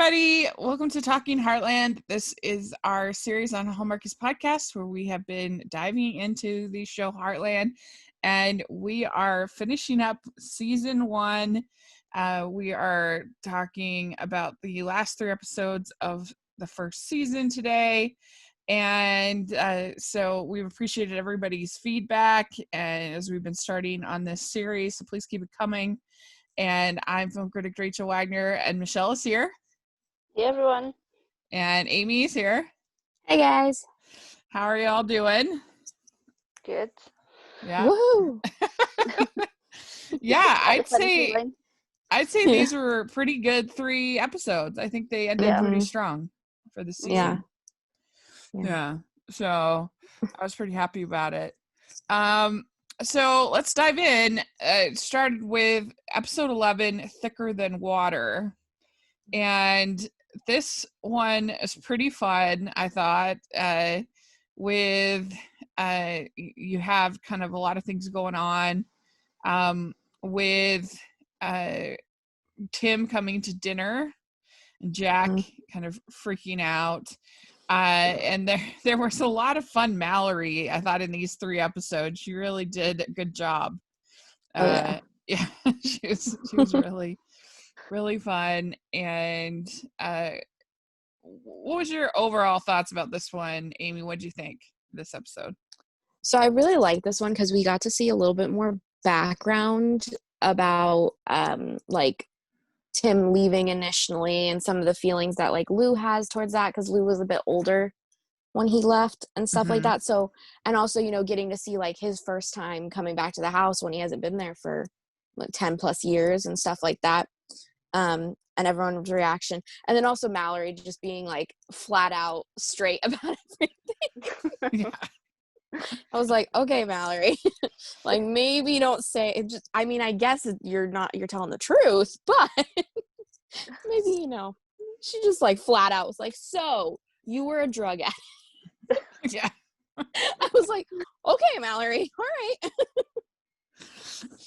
everybody. Welcome to Talking Heartland. This is our series on Hallmarkies Podcast where we have been diving into the show Heartland, and we are finishing up season 1. We are talking about the last 3 episodes of the first season today. And so we've appreciated everybody's feedback and as we've been starting on this series, so please keep it coming. And I'm film critic Rachel Wagner, and Michelle is here. Hey, everyone. And Amy is here. Hey, guys. How are y'all doing? Good. Yeah. Woohoo! Yeah, I'd say Yeah. these were pretty good 3 episodes. I think they ended pretty strong for the season. Yeah. So I was pretty happy about it. So let's dive in. It started with episode 11, Thicker Than Water. And this one is pretty fun, I thought, with you have kind of a lot of things going on with Tim coming to dinner and Jack kind of freaking out. And there was a lot of fun Mallory, I thought, in these 3 episodes. She really did a good job. Yeah, she was really, really fun. And what was your overall thoughts about this one, Amy? What did you think of this episode? So I really like this one because we got to see a little bit more background about like Tim leaving initially and some of the feelings that like Lou has towards that, because Lou was a bit older when he left and stuff like that. So, and also, you know, getting to see like his first time coming back to the house when he hasn't been there for like 10 plus years and stuff like that. And everyone's reaction. And then also Mallory just being like flat out straight about everything. I was like, okay, Mallory, like maybe don't say it. Just, I mean, I guess you're telling the truth, but maybe, you know, she just like flat out was like, so you were a drug addict. Yeah. I was like, okay, Mallory, all right.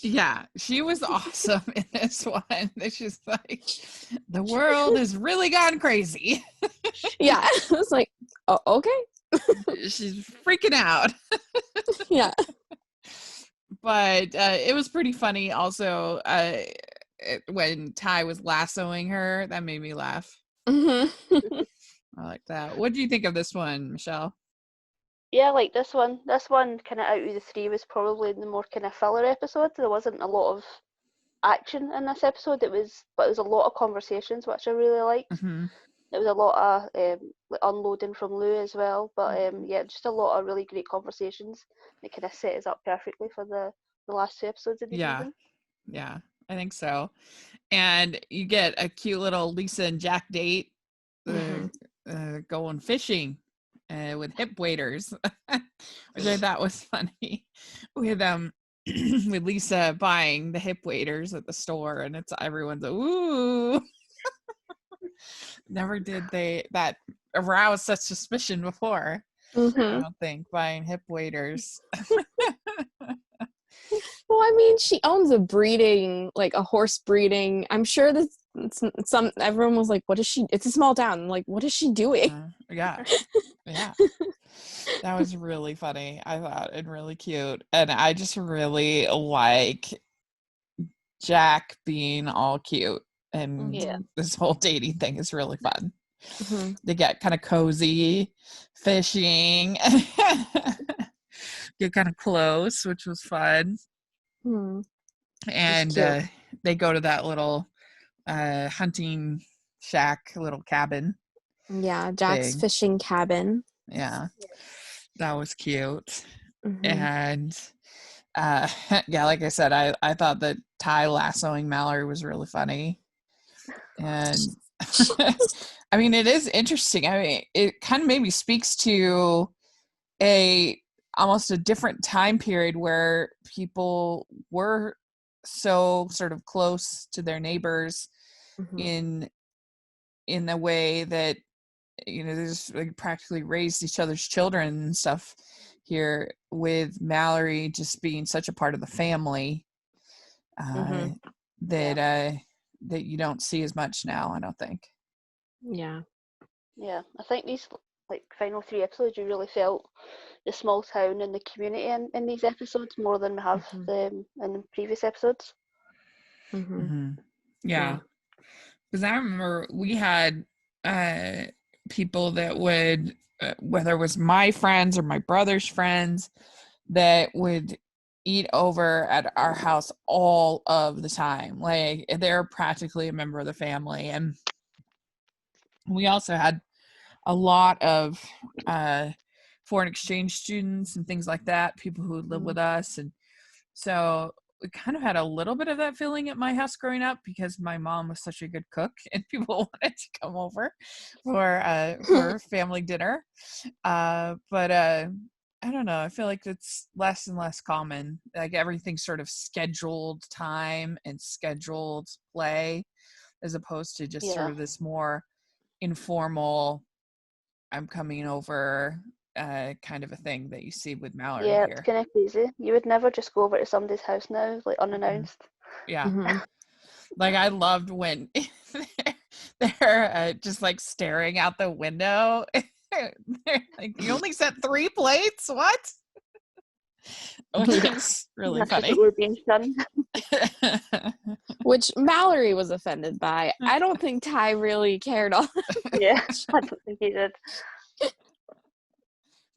Yeah, she was awesome in this one. It's just like, the world has really gone crazy. Yeah, I was like, oh, okay. She's freaking out. Yeah. But it was pretty funny also when Ty was lassoing her. That made me laugh. I like that. What do you think of this one, Michelle? Yeah, I like this one. This one, kind of out of the 3, was probably the more kind of filler episode. There wasn't a lot of action in this episode. But it was a lot of conversations, which I really liked. It was a lot of unloading from Lou as well. But yeah, just a lot of really great conversations. It kind of set us up perfectly for the last 2 episodes of the season. Yeah, I think so. And you get a cute little Lisa and Jack date going fishing with hip waders, which I thought was funny. With with Lisa buying the hip waders at the store, and it's everyone's like, ooh. Never did that arouse such suspicion before. I don't think, buying hip waders. Well, I mean, she owns a horse breeding. I'm sure that everyone was like, what is she? It's a small town. Like, what is she doing? Yeah. That was really funny, I thought, and really cute. And I just really like Jack being all cute. And this whole dating thing is really fun. They get kind of cozy, fishing, get kind of close, which was fun. And they go to that little hunting shack, little cabin. Yeah, Jack's fishing cabin. Yeah, that was cute. And yeah, like I said, I thought that Ty lassoing Mallory was really funny. And I mean, it is interesting. I mean, it kind of maybe speaks to almost a different time period where people were so sort of close to their neighbors in the way that, you know, they just like practically raised each other's children and stuff here, with Mallory just being such a part of the family that you don't see as much now, I don't think. Yeah. Yeah, I think these like final 3 episodes, you really felt the small town and the community in these episodes more than we have in the previous episodes. Yeah, because I remember we had people that would, whether it was my friends or my brother's friends, that would eat over at our house all of the time. Like, they're practically a member of the family. And we also had a lot of foreign exchange students and things like that, people who would live with us. And so we kind of had a little bit of that feeling at my house growing up, because my mom was such a good cook and people wanted to come over for family dinner. But I don't know, I feel like it's less and less common. Like, everything's sort of scheduled time and scheduled play, as opposed to just sort of this more informal, I'm coming over kind of a thing that you see with Mallory Yeah, here. it's kind of crazy. You would never just go over to somebody's house now, like unannounced. Yeah. Like, I loved when they're just like staring out the window. They're like, you only set 3 plates? What? Which is really funny. We're being shunned. Which Mallory was offended by. I don't think Ty really cared all that Yeah, much. I don't think he did.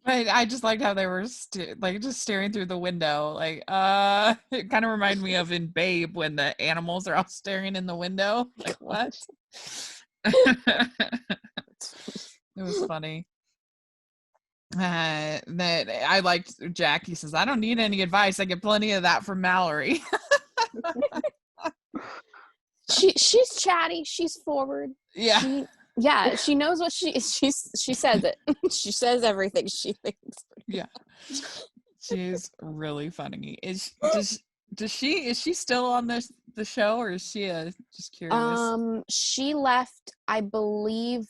But I just liked how they were just staring through the window. Like, it kind of reminded me of in Babe when the animals are all staring in the window. Like, what? It was funny. That I liked Jack. He says, I don't need any advice. I get plenty of that from Mallory. She's chatty. She's forward. Yeah. She knows what she says it. She says everything she thinks. Yeah. She's really funny. Is she still on the show, or is she just curious? She left, I believe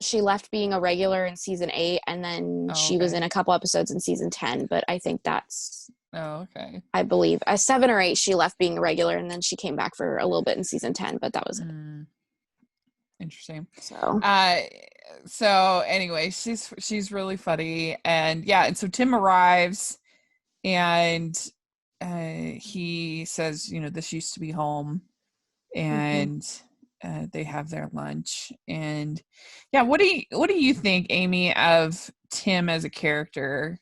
she left being a regular in season 8, and then she was in a couple episodes in season 10, but I think that's okay. I believe 7 or 8 she left being a regular, and then she came back for a little bit in season 10, but that was it. Interesting. So anyway, she's really funny. And yeah, and so Tim arrives, and he says, this used to be home, and they have their lunch. And yeah, what do you think, Amy, of Tim as a character?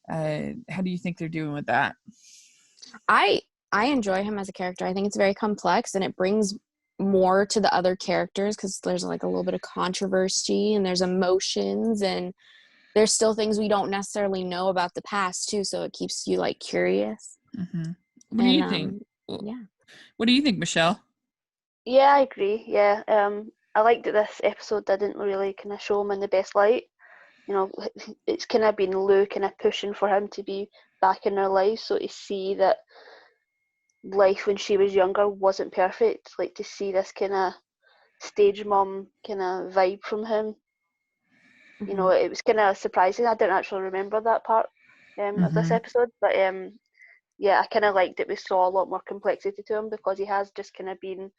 How do you think they're doing with that? I enjoy him as a character. I think it's very complex, and it brings more to the other characters, because there's like a little bit of controversy, and there's emotions, and there's still things we don't necessarily know about the past too, so it keeps you like curious. What do you think? Yeah. What do you think, Michelle? Yeah, I agree. Yeah, I liked that this episode didn't really kind of show him in the best light. It's kind of been Lou kind of pushing for him to be back in their life, so to see that life when she was younger wasn't perfect, like to see this kind of stage mom kind of vibe from him. It was kind of surprising. I didn't actually remember that part of this episode, but yeah, I kind of liked that we saw a lot more complexity to him, because he has just kind of been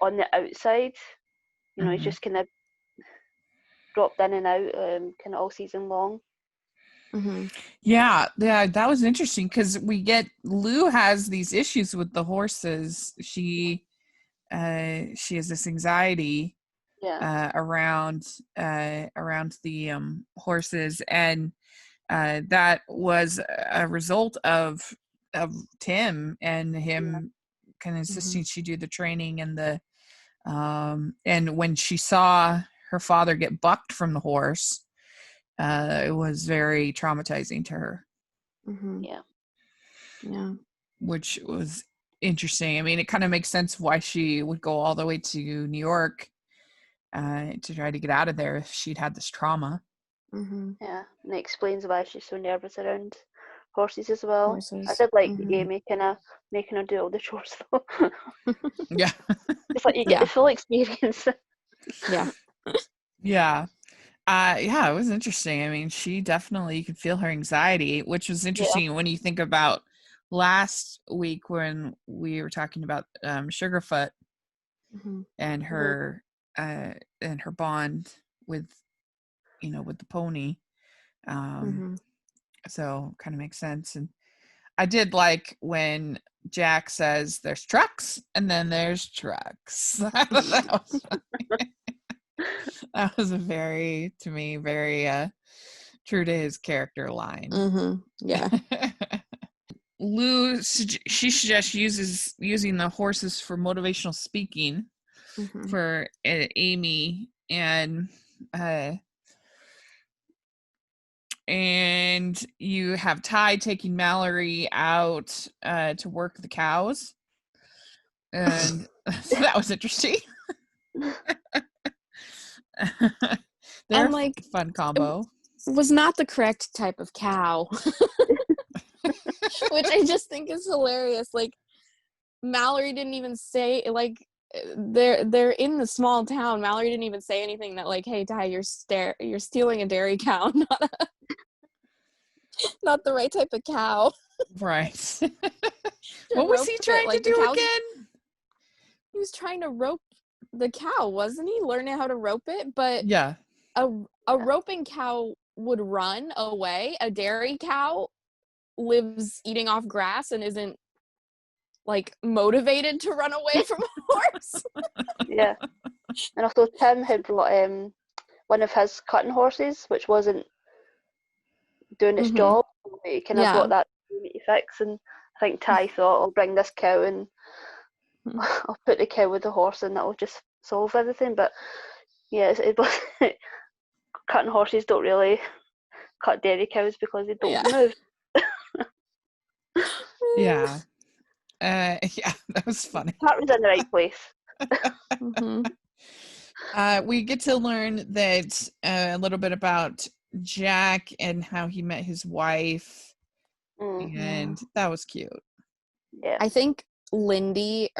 on the outside. He's just kind of dropped in and out kind of all season long. Yeah, that was interesting, because Lou has these issues with the horses. She has this anxiety around the horses, and that was a result of Tim and him kind of insisting she do the training, and the and when she saw her father get bucked from the horse, it was very traumatizing to her. Yeah, which was interesting. I mean, it kind of makes sense why she would go all the way to New York to try to get out of there if she'd had this trauma. Yeah, and it explains why she's so nervous around horses as well. Horses. I did like Amy kind of making her do all the chores though. Yeah. It's like you get the full experience. Yeah. Yeah. It was interesting. I mean, she definitely, you could feel her anxiety, which was interesting when you think about last week when we were talking about Sugarfoot and her and her bond with the pony. So kind of makes sense. And I did like when Jack says there's trucks and then there's trucks. That was funny. That was very true to his character line. Yeah. Lou, she suggests using the horses for motivational speaking for Amy, and you have Ty taking Mallory out to work the cows, and so that was interesting. And like fun combo. Was not the correct type of cow. Which I just think is hilarious. Like Mallory didn't even say, like, they're in the small town. Mallory didn't even say anything that like, hey Ty, you're stealing a dairy cow, not the right type of cow. Right. What was he trying to do again? He was trying to rope the cow, wasn't he? Learning how to rope it, but yeah, a roping cow would run away. A dairy cow lives eating off grass and isn't like motivated to run away from a horse. Yeah. And also Tim had brought one of his cutting horses, which wasn't doing its job. He kind of brought that to fix, and I think Ty thought, I'll bring this cow and I'll put the cow with the horse and that'll just solve everything. But yeah, it was cutting horses don't really cut dairy cows because they don't move. Yeah. Yeah, that was funny. That was in the right place. We get to learn that a little bit about Jack and how he met his wife, and that was cute. Yeah, I think Lindy,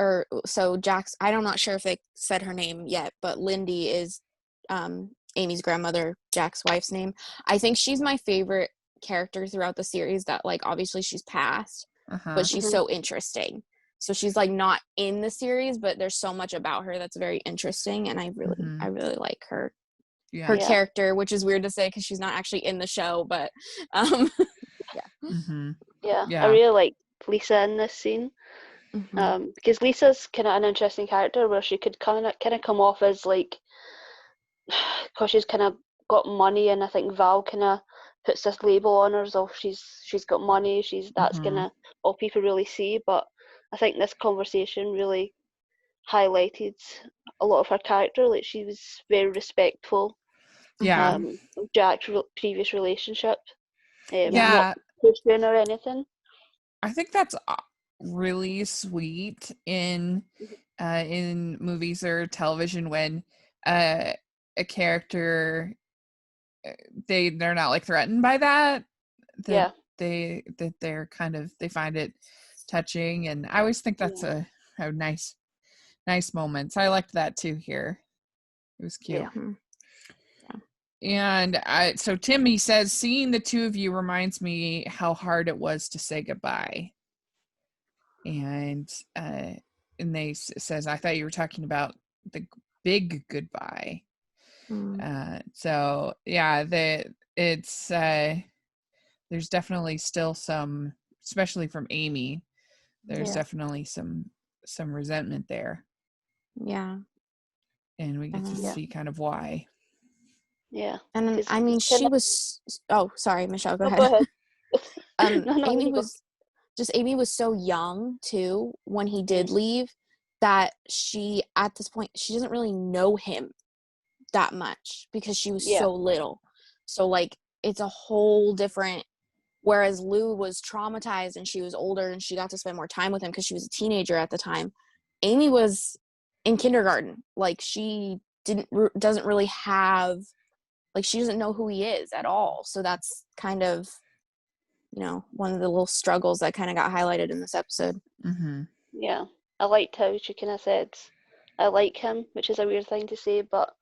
Jack's, I'm not sure if they said her name yet, but Lindy is Amy's grandmother, Jack's wife's name. I think she's my favorite character throughout the series. That like obviously she's passed, but she's so interesting. So she's like not in the series, but there's so much about her that's very interesting, and I really like her. Yeah. Her character, which is weird to say because she's not actually in the show, but I really like Lisa in this scene, because Lisa's kind of an interesting character where she could kind of come off as like, because she's kind of got money, and I think Val kind of puts this label on her as if she's got money, that's kind of all people really see. But I think this conversation really highlighted a lot of her character. Like she was very respectful of Jack's previous relationship, not pushing or anything. I think that's really sweet in movies or television when a character they're not like threatened by that. They're kind of, they find it touching, and I always think that's a nice moments. I liked that too here. It was cute. And so Tim, he says, seeing the two of you reminds me how hard it was to say goodbye. And they says, I thought you were talking about the big goodbye. So yeah, it's there's definitely still some, especially from Amy, there's definitely some resentment there. Yeah. And we get to see kind of why. Yeah. And I mean, she was, oh, sorry, Michelle, go ahead. Amy was so young too when he did leave, that she, at this point, she doesn't really know him that much because she was so little. So like, it's a whole different, whereas Lou was traumatized and she was older and she got to spend more time with him because she was a teenager at the time. Amy was in kindergarten. Like she doesn't really have, like she doesn't know who he is at all. So that's kind of, one of the little struggles that kind of got highlighted in this episode. Yeah, I liked how she kind of said, I like him, which is a weird thing to say, but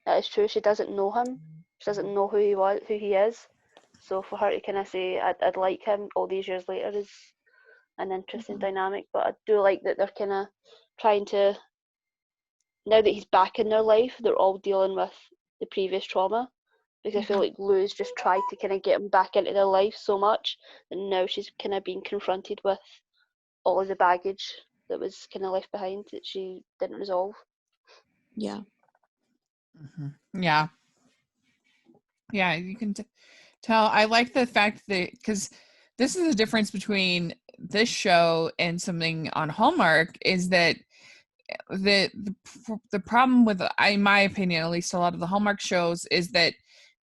it's true. She doesn't know him. She doesn't know who he is. So for her to kind of say, I'd like him all these years later is an interesting dynamic. But I do like that they're kind of trying to now that he's back in their life, they're all dealing with the previous trauma. Because I feel like Lou's just tried to kind of get him back into their life so much, and now she's kind of being confronted with all of the baggage that was kind of left behind that she didn't resolve. Yeah. Yeah. Yeah, you can tell. I like the fact that, because this is the difference between this show and something on Hallmark, is that the problem with, in my opinion, at least a lot of the Hallmark shows, is that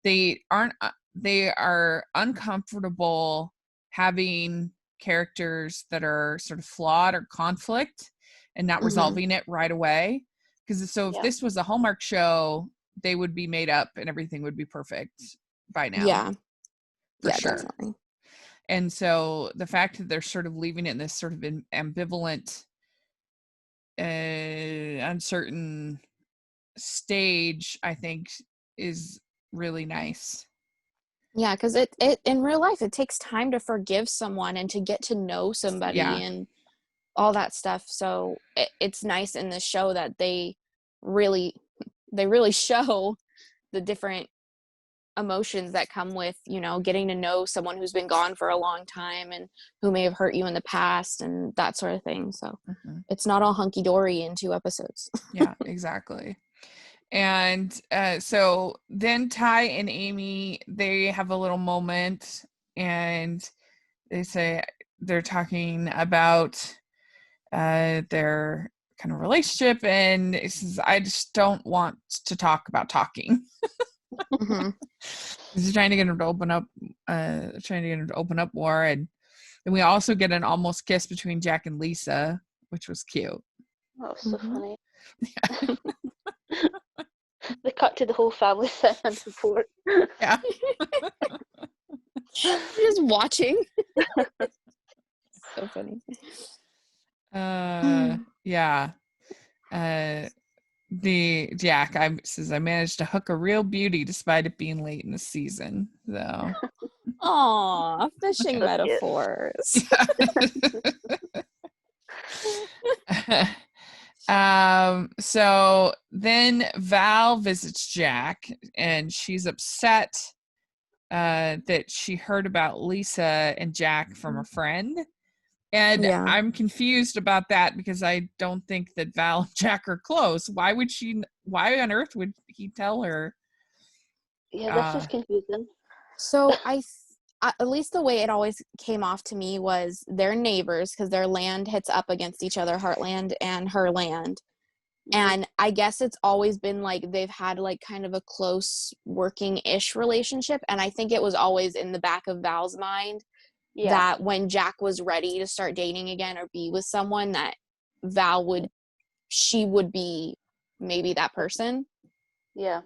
they are uncomfortable having characters that are sort of flawed or conflict and not resolving it right away. Because if this was a Hallmark show, they would be made up and everything would be perfect by now. Yeah. For sure. Definitely. And so the fact that they're sort of leaving it in this sort of ambivalent, uncertain stage, I think is really nice. Yeah, because it in real life, it takes time to forgive someone and to get to know somebody and all that stuff. So it's nice in this show that they really show the different emotions that come with, getting to know someone who's been gone for a long time and who may have hurt you in the past and that sort of thing. So it's not all hunky-dory in 2 episodes. Yeah, exactly. And so then Ty and Amy, they have a little moment, and they say they're talking about their kind of relationship, and it says, I just don't want to talk about talking. He's trying to get him to open up more, and we also get an almost kiss between Jack and Lisa, which was cute. That was so funny. Yeah. They cut to the whole family sitting on support. Yeah. Just watching. So funny. Yeah. The Jack says, I managed to hook a real beauty despite it being late in the season. So Aw, fishing metaphors. So then Val visits Jack, and she's upset that she heard about Lisa and Jack from a friend. And I'm confused about that, because I don't think that Val and Jack are close. Why on earth would he tell her? Yeah, this is confusing. So at least the way it always came off to me was they're neighbors, because their land hits up against each other, Heartland and her land. And I guess it's always been like they've had like kind of a close working-ish relationship. And I think it was always in the back of Val's mind that when Jack was ready to start dating again or be with someone, that she would be maybe that person. Yeah.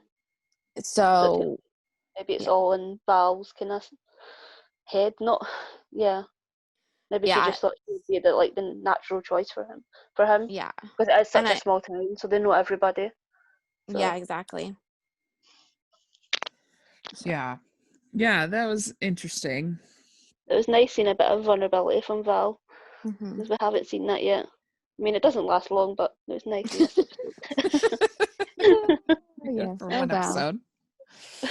So maybe it's all in Val's kind of head, not. Maybe she just thought she would be the natural choice for him. Yeah. Because it's such a small town, so they know everybody. So. Yeah, exactly. Yeah. Yeah, that was interesting. It was nice seeing a bit of vulnerability from Val, because we haven't seen that yet. I mean, it doesn't last long, but it was nice in this episode. For one episode.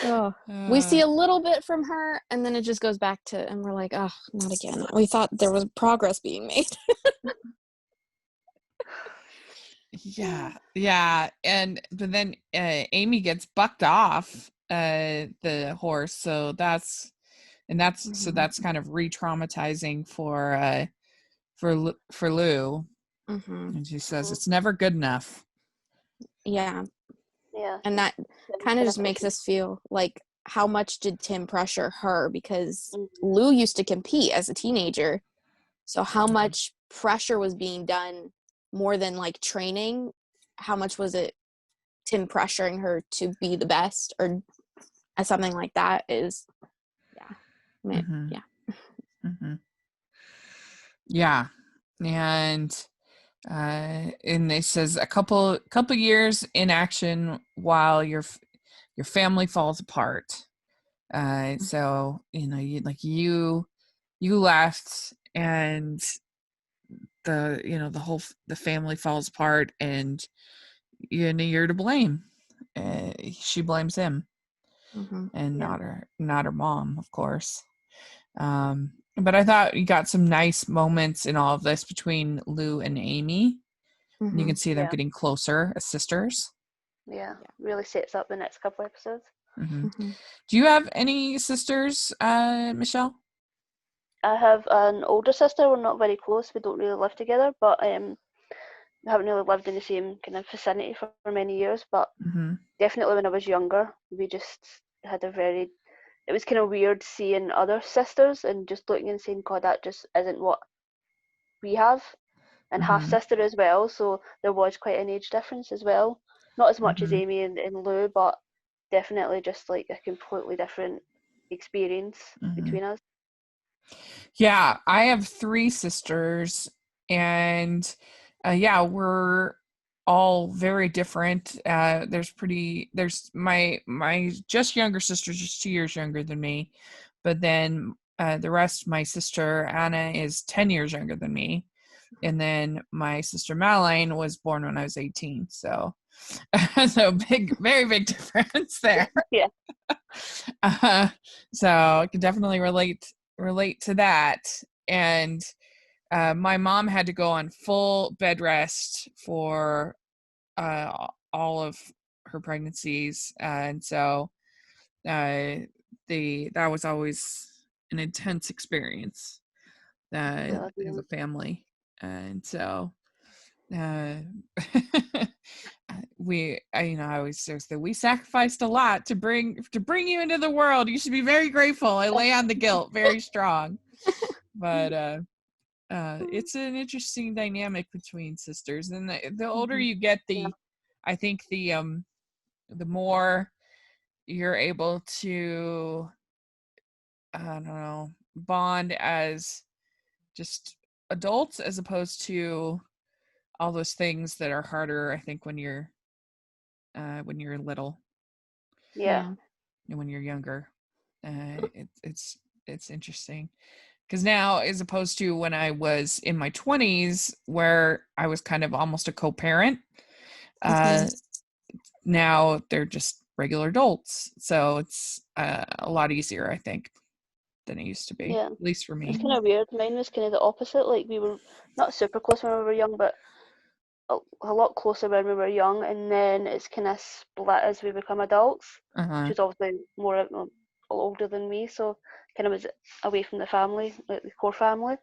Oh, we see a little bit from her, and then it just goes back to, and we're like, oh, not again. We thought there was progress being made. Yeah. But then Amy gets bucked off the horse, so that's kind of re-traumatizing for Lou. And she says it's never good enough. Yeah. And that kind of just makes us feel like, how much did Tim pressure her? Because Lou used to compete as a teenager, so how much pressure was being done more than like training? How much was it Tim pressuring her to be the best, or something like that? Is and it says a couple years in action while your family falls apart. So you left, and the family falls apart, and you're to blame. She blames him, and Yeah. not her mom, of course. But I thought you got some nice moments in all of this between Lou and Amy. And you can see them getting closer as sisters. Yeah, really sets up the next couple episodes. Do you have any sisters, Michelle? I have an older sister. We're not very close. We don't really live together, but we haven't really lived in the same kind of vicinity for many years. But definitely when I was younger, we just had it was kind of weird seeing other sisters and just looking and saying, God, that just isn't what we have. And half sister as well, so there was quite an age difference as well. Not as much as Amy and Lou, but definitely just like a completely different experience between us. Yeah, I have 3 sisters, and we're all very different. There's my just younger sister, just 2 years younger than me, but then the rest, my sister Anna is 10 years younger than me, and then my sister Madeline was born when I was 18. So very big difference there. Yeah. So I can definitely relate to that. And my mom had to go on full bed rest for all of her pregnancies, and so that was always an intense experience as a family. And so I always say we sacrificed a lot to bring you into the world. You should be very grateful. I lay on the guilt very strong. But it's an interesting dynamic between sisters, and the older you get, I think the more you're able to, I don't know, bond as just adults, as opposed to all those things that are harder, I think, when you're little. Yeah. And when you're younger. It's interesting. Because now, as opposed to when I was in my 20s, where I was kind of almost a co-parent, now they're just regular adults. So it's a lot easier, I think, than it used to be, at least for me. It's kind of weird. Mine was kind of the opposite. Like, we were not super close when we were young, but a lot closer when we were young, and then it's kind of split as we become adults. She's obviously more older than me, so kind of was away from the family, like the core family,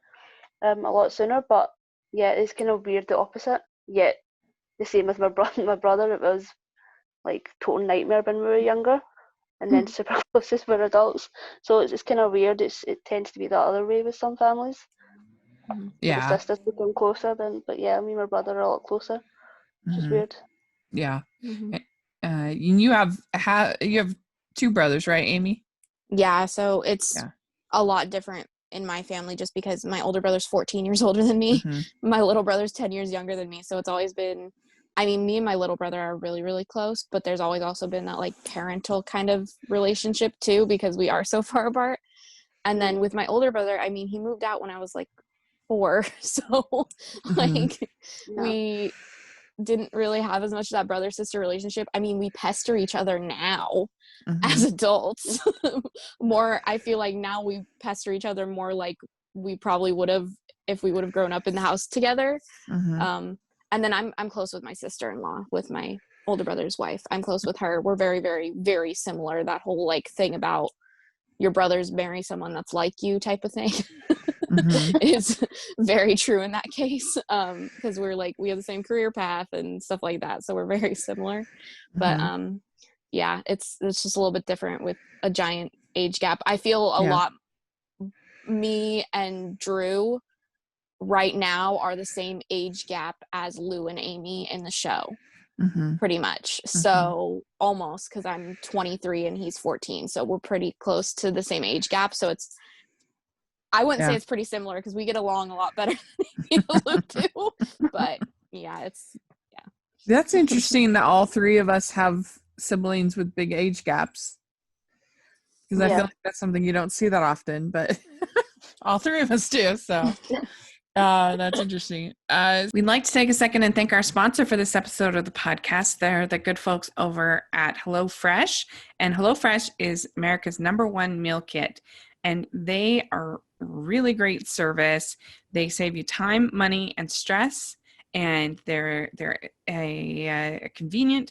a lot sooner. But yeah, it's kind of weird, the opposite. Yet the same with my brother, it was like total nightmare when we were younger, and then super close as we're adults. So it's kind of weird. It tends to be the other way with some families. Yeah, the sisters become closer than, but yeah, me and my brother are a lot closer, which is weird. Yeah. You have 2 brothers, right, Amy? Yeah, so it's a lot different in my family, just because my older brother's 14 years older than me. My little brother's 10 years younger than me, so it's always been, I mean, me and my little brother are really, really close, but there's always also been that like parental kind of relationship too, because we are so far apart. And then with my older brother, I mean, he moved out when I was like 4, so like we didn't really have as much of that brother-sister relationship. I mean, we pester each other now as adults more. I feel like now we pester each other more like we probably would have if we would have grown up in the house together. And then I'm close with my sister-in-law, with my older brother's wife. I'm close with her. We're very, very, very similar. That whole like thing about your brothers marry someone that's like you type of thing is very true in that case, because we have the same career path and stuff like that, so we're very similar. But yeah, it's just a little bit different with a giant age gap. I feel a lot, me and Drew right now are the same age gap as Lou and Amy in the show. Pretty much. So almost, because I'm 23 and he's 14, so we're pretty close to the same age gap. So I wouldn't say it's pretty similar, because we get along a lot better than Luke too. But yeah, that's interesting that all 3 of us have siblings with big age gaps, because I feel like that's something you don't see that often, but all 3 of us do. So That's interesting. We'd like to take a second and thank our sponsor for this episode of the podcast. They're the good folks over at HelloFresh. And HelloFresh is America's #1 meal kit. And they are really great service. They save you time, money, and stress. And they're a convenient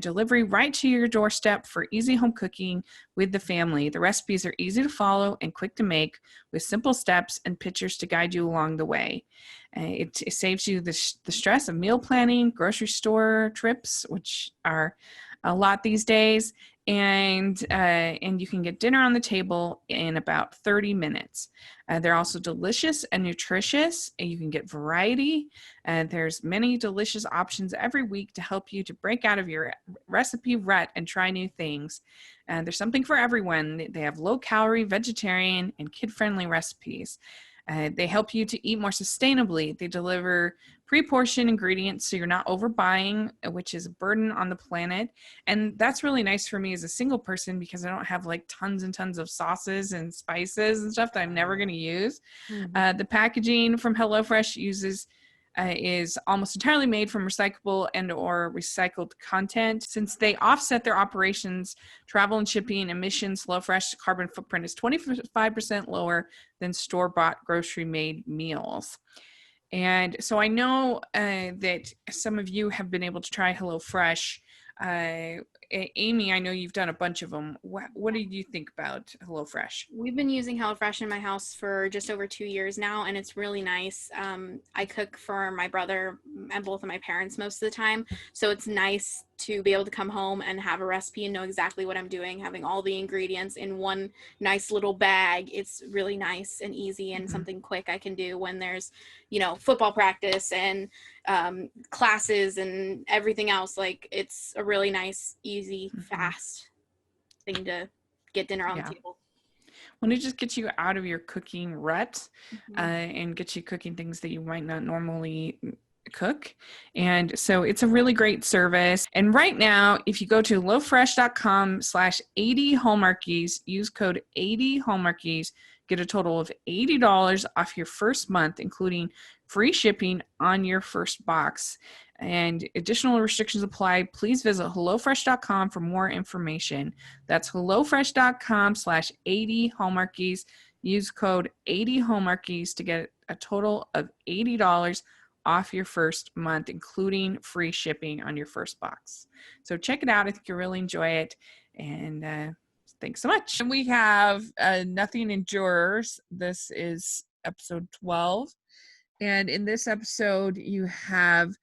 delivery right to your doorstep for easy home cooking with the family. The recipes are easy to follow and quick to make with simple steps and pictures to guide you along the way. It saves you the stress of meal planning, grocery store trips, which are a lot these days, and you can get dinner on the table in about 30 minutes. They're also delicious and nutritious, and you can get variety. There's many delicious options every week to help you to break out of your recipe rut and try new things. There's something for everyone. They have low-calorie, vegetarian, and kid-friendly recipes. They help you to eat more sustainably. They deliver pre-portioned ingredients so you're not overbuying, which is a burden on the planet. And that's really nice for me as a single person because I don't have like tons and tons of sauces and spices and stuff that I'm never going to use. Mm-hmm. The packaging from HelloFresh is almost entirely made from recyclable and or recycled content. Since they offset their operations, travel and shipping emissions, HelloFresh carbon footprint is 25% lower than store-bought grocery-made meals. And so I know that some of you have been able to try HelloFresh. Amy, I know you've done a bunch of them. What do you think about HelloFresh? We've been using HelloFresh in my house for just over 2 years now, and it's really nice. I cook for my brother and both of my parents most of the time, so it's nice to be able to come home and have a recipe and know exactly what I'm doing, having all the ingredients in one nice little bag. It's really nice and easy and something quick I can do when there's, football practice and classes and everything else. Like, it's a really nice, easy, fast thing to get dinner on the table. When it just gets you out of your cooking rut and gets you cooking things that you might not normally cook. And so it's a really great service. And right now, if you go to HelloFresh.com/80 Hallmarkies, use code 80 Hallmarkies, get a total of $80 off your first month, including free shipping on your first box. And additional restrictions apply. Please visit HelloFresh.com for more information. That's HelloFresh.com/80 Hallmarkies. Use code 80 Hallmarkies to get a total of $80 off your first month, including free shipping on your first box. So check it out. I think you'll really enjoy it. And thanks so much. And we have Nothing Endures. This is episode 12. And in this episode, you have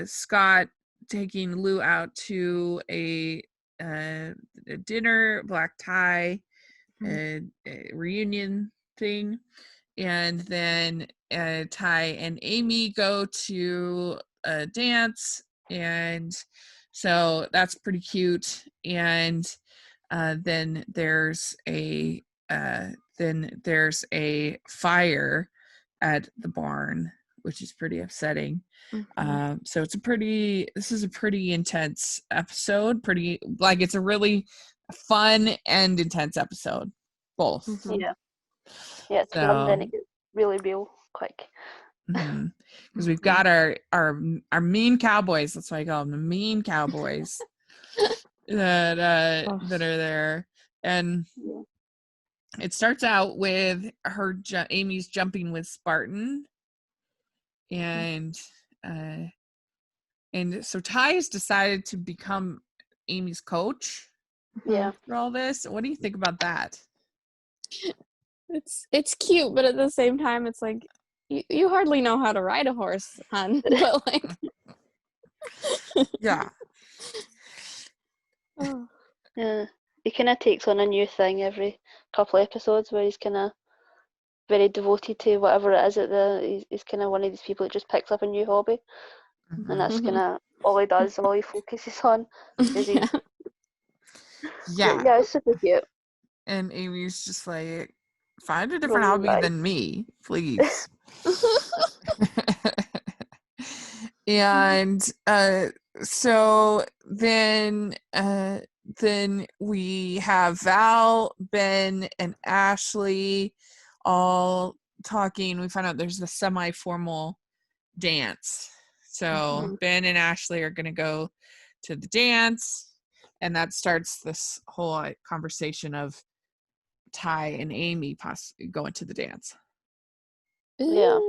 Scott taking Lou out to a dinner, black tie, a reunion thing. And then Ty and Amy go to a dance, and so that's pretty cute. And then there's a fire at the barn, which is pretty upsetting. So this is a pretty intense episode. It's a really fun and intense episode, both. Yeah, it's fun, then it gets really real quick. Because we've got our mean cowboys. That's why I call them the mean cowboys that are there. And it starts out with Amy's jumping with Spartan, and so Ty has decided to become Amy's coach. Yeah. For all this, what do you think about that? It's cute, but at the same time, it's like you hardly know how to ride a horse, hon. But like, yeah. Yeah, he kind of takes on a new thing every couple of episodes, where he's kind of very devoted to whatever it is. He's kind of one of these people that just picks up a new hobby, and that's kind of all he does, all he focuses on. Yeah, it's super cute. And Amy's just like, find a different hobby than me, please. And so then we have Val, Ben, and Ashley all talking, we find out there's the semi-formal dance. So Ben and Ashley are going to go to the dance, and that starts this whole conversation of Ty and Amy possibly going to the dance. Yeah.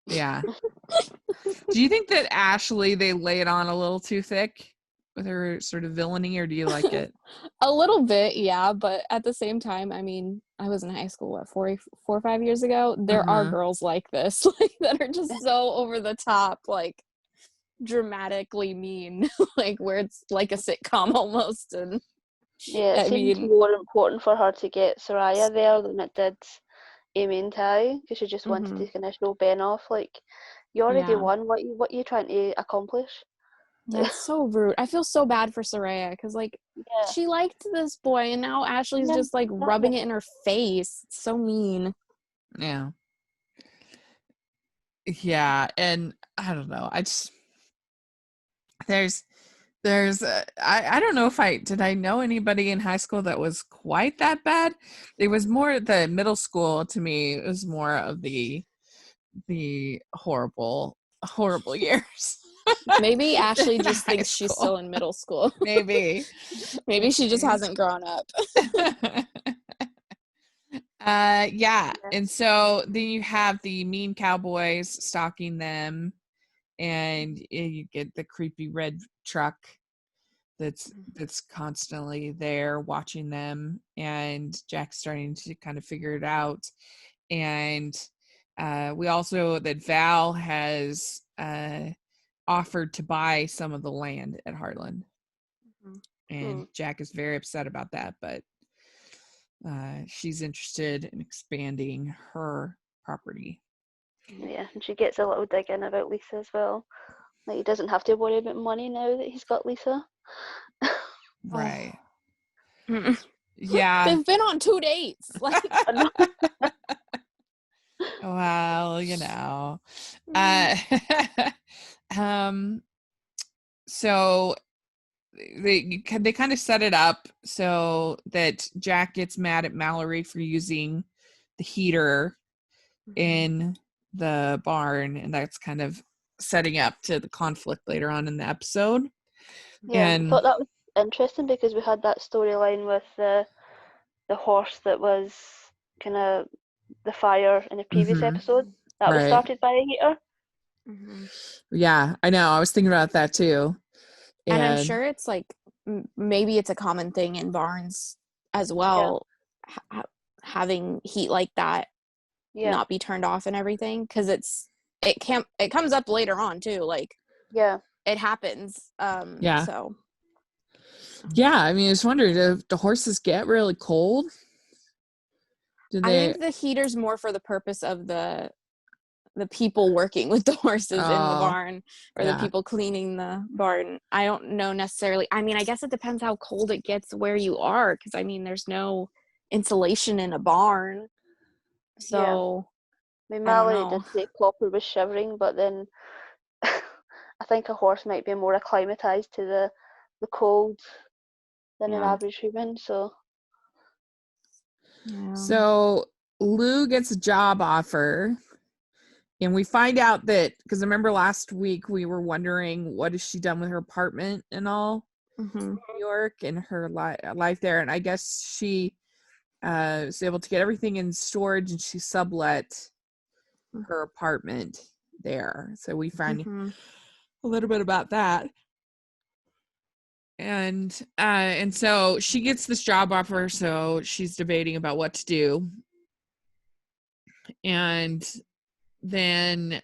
Yeah. Do you think that Ashley, they lay it on a little too thick with her sort of villainy, or do you like it? A little bit, yeah, but at the same time, I mean, I was in high school, 4 or 5 years ago. There are girls like this, like, that are just so over the top, like, dramatically mean, like, where it's like a sitcom almost. And yeah, it seemed more important for her to get Soraya there than it did Amy and Ty, because she just wanted to kind of show Ben off, like, you already won. What are you trying to accomplish? Yeah, it's so rude. I feel so bad for Soraya because, like, she liked this boy, and now Ashley's just, like, rubbing it in her face. It's so mean. Yeah. Yeah, and I don't know. I just there's I don't know if I know anybody in high school that was quite that bad. It was more the middle school to me. It was more of the horrible years. Maybe Ashley just thinks she's still in middle school. Maybe she just hasn't grown up. Yeah. And so then you have the mean cowboys stalking them, and you get the creepy red truck that's constantly there watching them, and Jack's starting to kind of figure it out. And we also that Val has offered to buy some of the land at Heartland, and Jack is very upset about that, but she's interested in expanding her property. Yeah, and she gets a little dig in about Lisa as well. Like, he doesn't have to worry about money now that he's got Lisa. Right. Yeah. They've been on 2 dates. Like, well, you know. So they kind of set it up so that Jack gets mad at Mallory for using the heater in the barn, and that's kind of setting up to the conflict later on in the episode. Yeah, and I thought that was interesting because we had that storyline with the horse that was kind of the fire in the previous episode that was started by a heater. Yeah, I know. I was thinking about that too. And I'm sure it's like maybe it's a common thing in barns as well, having heat like that not be turned off and everything, because it comes up later on too, like it happens. So I mean, I was wondering, do the horses get really cold? I think the heater's more for the purpose of the people working with the horses in the barn, or the people cleaning the barn. I don't know necessarily. I mean, I guess it depends how cold it gets where you are, because I mean, there's no insulation in a barn. So I mean, Mallory did say Copper was shivering, but then I think a horse might be more acclimatized to the cold than an average human. So Lou gets a job offer, and we find out that, because I remember last week we were wondering what has she done with her apartment and all in New York and her life there, and I guess she was able to get everything in storage, and she sublet her apartment there. So we find a little bit about that. And so she gets this job offer, so she's debating about what to do. And then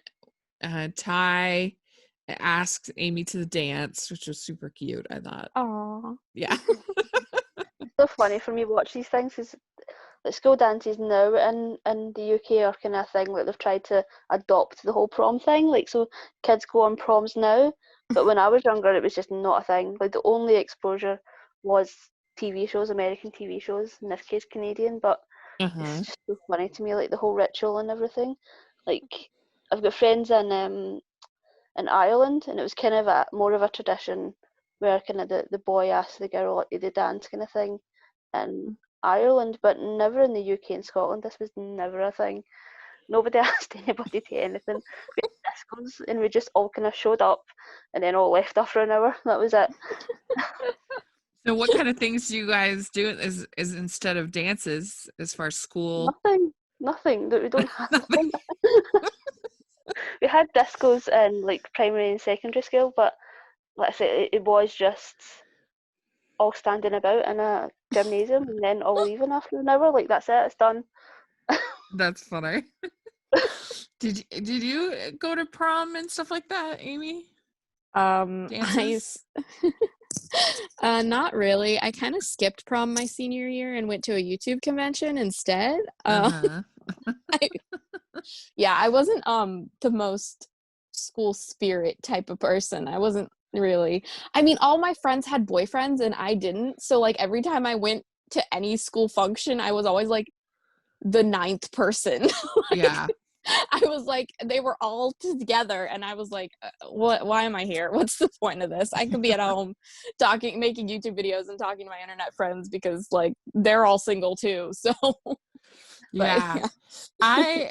Ty asks Amy to the dance, which was super cute, I thought. Aww. Yeah. It's so funny for me to watch these things, because the school dances now in the UK are kind of a thing, like they've tried to adopt the whole prom thing, like, so kids go on proms now, but when I was younger it was just not a thing. Like, the only exposure was TV shows, American TV shows, in this case Canadian, but it's just so funny to me, like the whole ritual and everything. Like, I've got friends in Ireland, and it was kind of more of a tradition where kind of the boy asks the girl to the dance kind of thing in Ireland, but never in the UK and Scotland. This was never a thing. Nobody asked anybody to anything. We had discos and we just all kind of showed up and then all left after an hour. That was it. So what kind of things do you guys do is instead of dances as far as school? Nothing that we don't have. Nothing. We had discos in like primary and secondary school, but like I said, it was just all standing about in a gymnasium and then all leaving after an hour. Like that's it, it's done. That's funny. Did you go to prom and stuff like that, Amy? Dances? Not really. I kind of skipped prom my senior year and went to a YouTube convention instead. I wasn't the most school spirit type of person. I wasn't really. I mean, all my friends had boyfriends and I didn't. So like every time I went to any school function, I was always like the ninth person. Like, yeah. I was like, they were all together and I was like, why am I here? What's the point of this? I could be at home making YouTube videos and talking to my internet friends because like they're all single too. So yeah. I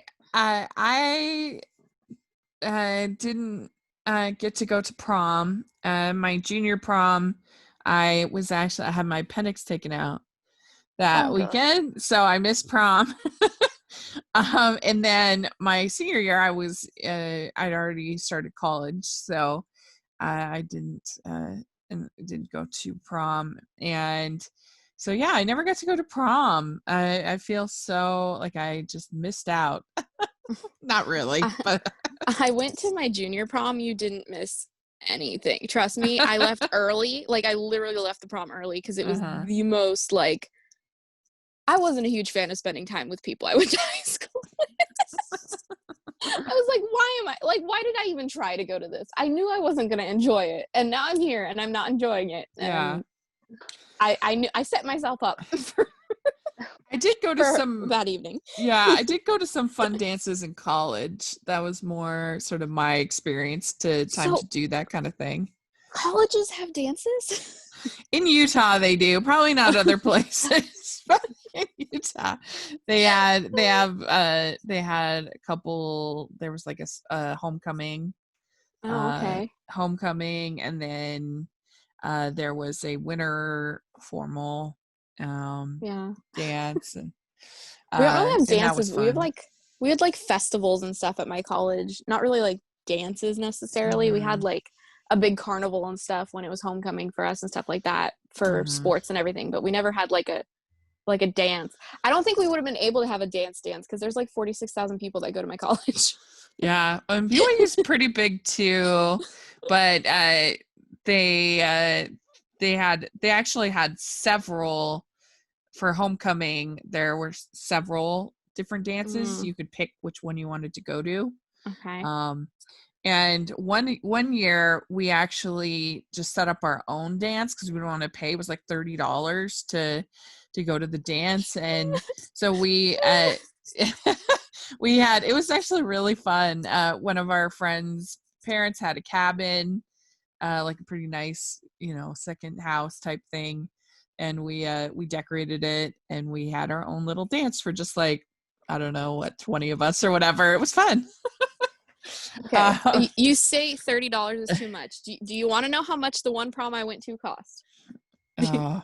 didn't get to go to prom. My junior prom, I had my appendix taken out that weekend, so I missed prom. And then my senior year, I'd already started college, so I didn't go to prom, and so yeah, I never got to go to prom. I feel so like I just missed out. Not really, but I went to my junior prom. You didn't miss anything. Trust me. I left early. Like I literally left the prom early because it was the most like. I wasn't a huge fan of spending time with people I went to high school with. I was like, why did I even try to go to this? I knew I wasn't going to enjoy it. And now I'm here and I'm not enjoying it. And I knew I set myself up for I did go to some bad evening. Yeah, I did go to some fun dances in college. That was more sort of my experience to do that kind of thing. Colleges have dances? In Utah they do. Probably not other places. But in Utah. They had a couple. There was like a homecoming. Homecoming, and then there was a winter formal dance, and we don't really have dances. We had like festivals and stuff at my college. Not really like dances necessarily. We had like a big carnival and stuff when it was homecoming for us and stuff like that for sports and everything, but we never had like a dance. I don't think we would have been able to have a dance because there's like 46,000 people that go to my college. Yeah, BYU is pretty big too, but they actually had several for homecoming. There were several different dances. You could pick which one you wanted to go to. Okay. And one year we actually just set up our own dance because we didn't want to pay. It was like $30 to go to the dance, and so we it was actually really fun. One of our friends' parents had a cabin, like a pretty nice, second house type thing, and we decorated it, and we had our own little dance for just like, I don't know, 20 of us or whatever. It was fun. Okay. You say $30 is too much. Do you want to know how much the one prom I went to cost? $125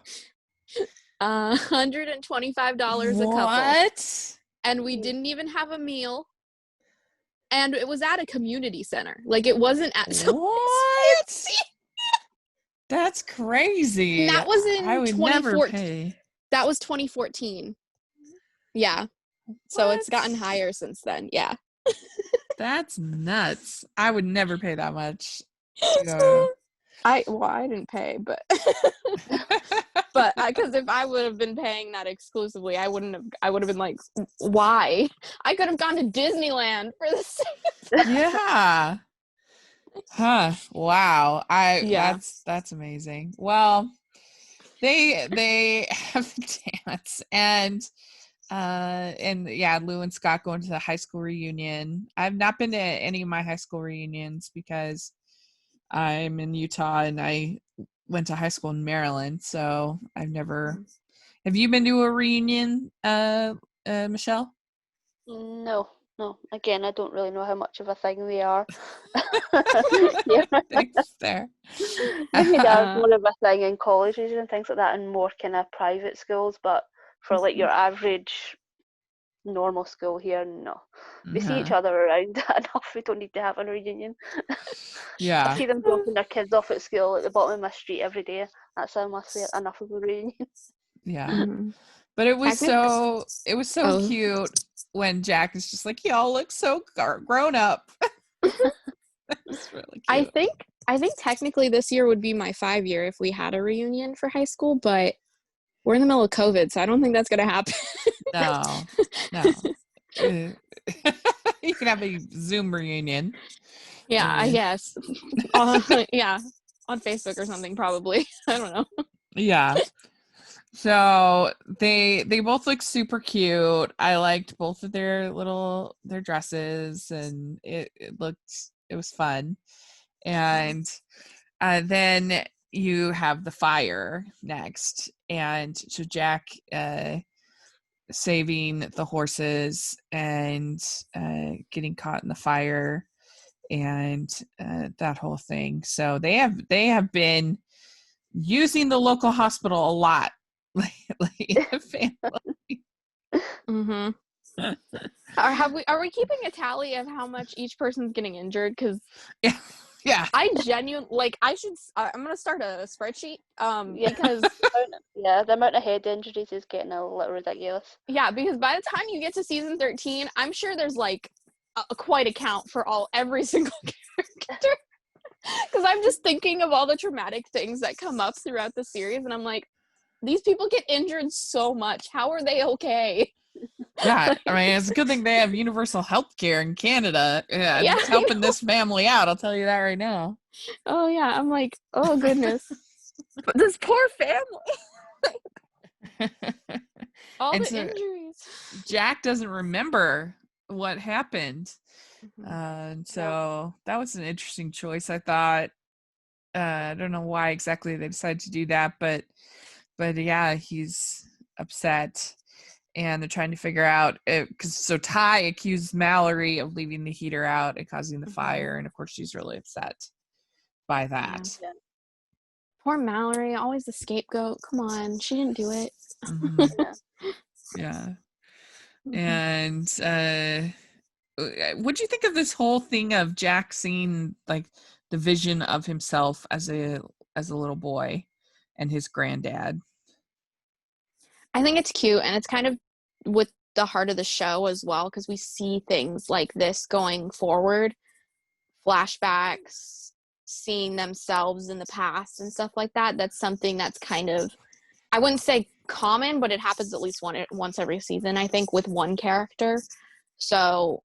a couple. What? And we didn't even have a meal. And it was at a community center. Like it wasn't at what? That's crazy. And that was in I would 2014. never pay. That was 2014. Yeah. So it's gotten higher since then. Yeah. That's nuts. I would never pay that much to go. I didn't pay, but because if I would have been paying that exclusively, I would have been like, why? I could have gone to Disneyland for the sake of that. Yeah. Huh. Wow. That's amazing. Well, they have a dance, and yeah, Lou and Scott going to the high school reunion. I've not been to any of my high school reunions because I'm in Utah and I went to high school in Maryland, so I've never. Have you been to a reunion, Michelle? No, No, again, I don't really know how much of a thing they are. Thanks there. Maybe they're more of a thing in colleges and things like that, and more kind of private schools. But for like your average normal school here, no. We see each other around enough. We don't need to have a reunion. Yeah. I see them dropping their kids off at school at the bottom of my street every day. That's how must be enough of a reunion. Yeah. But it was so Oh. cute when Jack is just like, y'all look so grown up. It's really cute. I think technically this year would be my 5-year if we had a reunion for high school, but we're in the middle of COVID, so I don't think that's gonna happen. No. You can have a Zoom reunion. Yeah, I guess. Yeah, on Facebook or something probably. I don't know. Yeah. So they both look super cute. I liked both of their dresses, and it was fun. And then you have the fire next, and so Jack saving the horses and getting caught in the fire and that whole thing. So they have been using the local hospital a lot lately in the family. Are we keeping a tally of how much each person's getting injured? Because yeah, I genuinely I'm gonna start a spreadsheet. Because the amount of head injuries is getting a little ridiculous. Yeah, because by the time you get to season 13, I'm sure there's like quite a count for every single character. Because I'm just thinking of all the traumatic things that come up throughout the series, and I'm like, these people get injured so much. How are they okay? Yeah, I mean, it's a good thing they have universal health care in Canada. Yeah, it's helping this family out, I'll tell you that right now. Oh, yeah, I'm like, oh, goodness. But this poor family. All the injuries. Jack doesn't remember what happened. So that was an interesting choice, I thought. I don't know why exactly they decided to do that, but yeah, he's upset, and they're trying to figure out so Ty accused Mallory of leaving the heater out and causing the fire, and of course she's really upset by that. Yeah. Poor Mallory, always the scapegoat. Come on, she didn't do it. Yeah. And what'd you think of this whole thing of Jack seeing like the vision of himself as a little boy and his granddad? I think it's cute, and it's kind of with the heart of the show as well, because we see things like this going forward, flashbacks, seeing themselves in the past and stuff like that. That's something that's kind of, I wouldn't say common, but it happens at least once every season, I think, with one character. So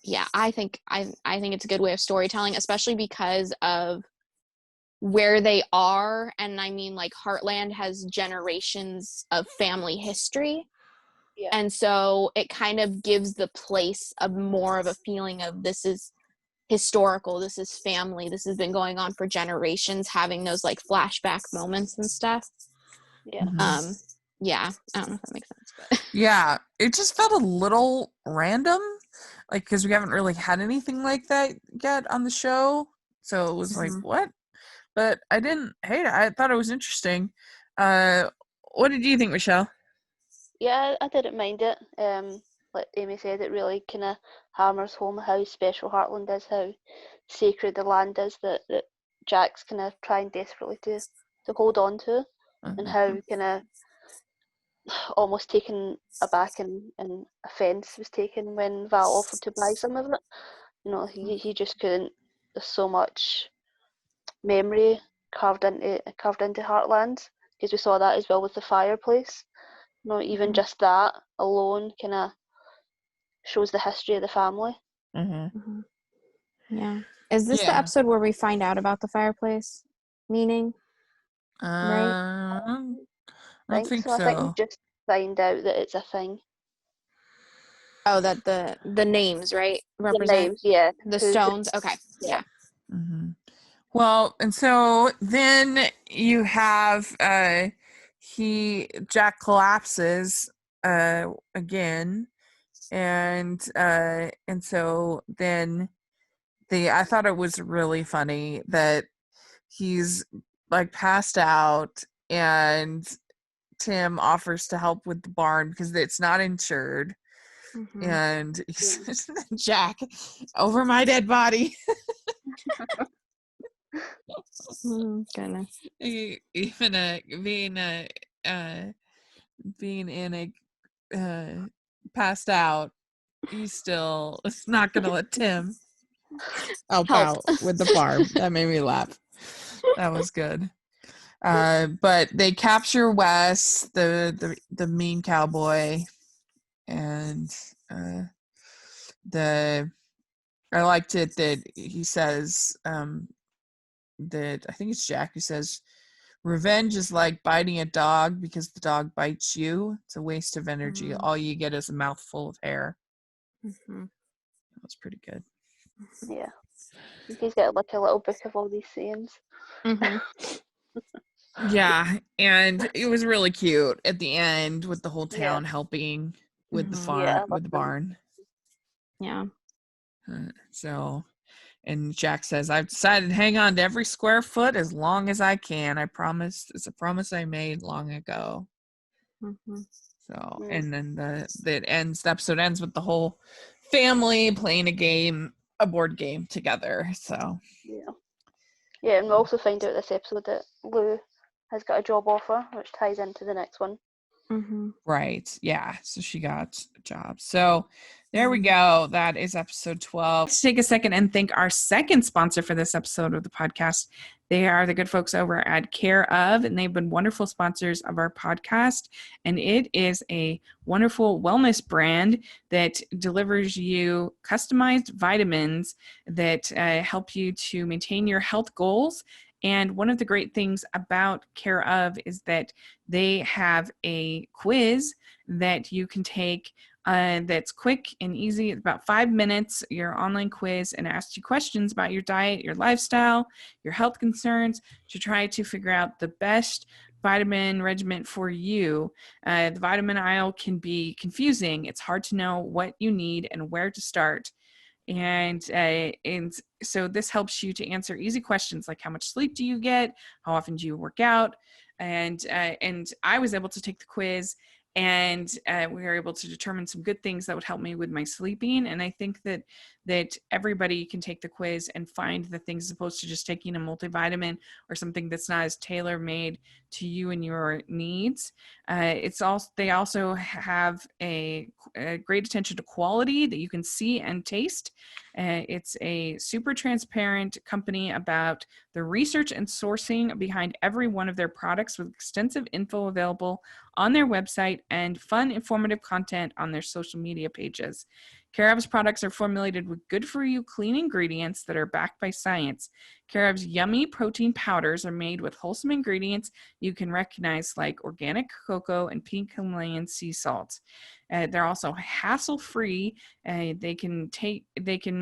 yeah, I think it's a good way of storytelling, especially because of where they are. And I mean, like, Heartland has generations of family history. Yeah. And so it kind of gives the place more of a feeling of, this is historical, this is family, this has been going on for generations, having those like flashback moments and stuff. Yeah. Yeah, I don't know if that makes sense, but yeah, it just felt a little random, like, because we haven't really had anything like that yet on the show, so it was like, what? But I didn't hate it. I thought it was interesting. What did you think, Michelle? Yeah, I didn't mind it. Like Amy said, it really kind of hammers home how special Heartland is, how sacred the land is that Jack's kind of trying desperately to hold on to, and how kind of almost taken aback and offence was taken when Val offered to buy some of it. You know, he just couldn't. There's so much memory carved into Heartland, because we saw that as well with the fireplace. You know, even just that alone kind of shows the history of the family. Yeah. Is this the episode where we find out about the fireplace meaning? Right? I don't think so. I think we just find out that it's a thing. Oh, that the names, right? Represent the names, yeah. The stones. Okay. Yeah. Well, and so then you have Jack collapses again, And so then I thought it was really funny that he's like passed out and Tim offers to help with the barn because it's not insured. Mm-hmm. And he says, Jack, over my dead body. Goodness. Even being in a passed out, he's still not gonna let Tim help out with the farm. That made me laugh. That was good. But they capture Wes, the mean cowboy, and I liked it that he says that I think it's Jack who says revenge is like biting a dog because the dog bites you. It's a waste of energy. Mm-hmm. All you get is a mouthful of hair. Mm-hmm. That was pretty good. Yeah. He's got like a little book of all these sayings. Mm-hmm. Yeah, and it was really cute at the end with the whole town helping with the farm, with the barn. Yeah. So, and Jack says, I've decided to hang on to every square foot as long as I can. I promise. It's a promise I made long ago. Mm-hmm. So, and then the episode ends with the whole family playing a board game together. So, yeah, and we also find out this episode that Lou has got a job offer, which ties into the next one. Mm-hmm. Right. Yeah. So she got a job. So there we go. That is episode 12. Let's take a second and thank our second sponsor for this episode of the podcast. They are the good folks over at Care Of, and they've been wonderful sponsors of our podcast. And it is a wonderful wellness brand that delivers you customized vitamins that help you to maintain your health goals. And one of the great things about Care Of is that they have a quiz that you can take that's quick and easy. It's about 5 minutes, your online quiz, and asks you questions about your diet, your lifestyle, your health concerns to try to figure out the best vitamin regimen for you. The vitamin aisle can be confusing. It's hard to know what you need and where to start. And so this helps you to answer easy questions like how much sleep do you get, how often do you work out, and I was able to take the quiz, and we were able to determine some good things that would help me with my sleeping. And I think that everybody can take the quiz and find the things as opposed to just taking a multivitamin or something that's not as tailor-made to you and your needs. They also have a great attention to quality that you can see and taste. It's a super transparent company about the research and sourcing behind every one of their products, with extensive info available on their website and fun, informative content on their social media pages. Care Of's products are formulated with good-for-you clean ingredients that are backed by science. Care Of's yummy protein powders are made with wholesome ingredients you can recognize, like organic cocoa and pink Himalayan sea salt. They're also hassle-free. They can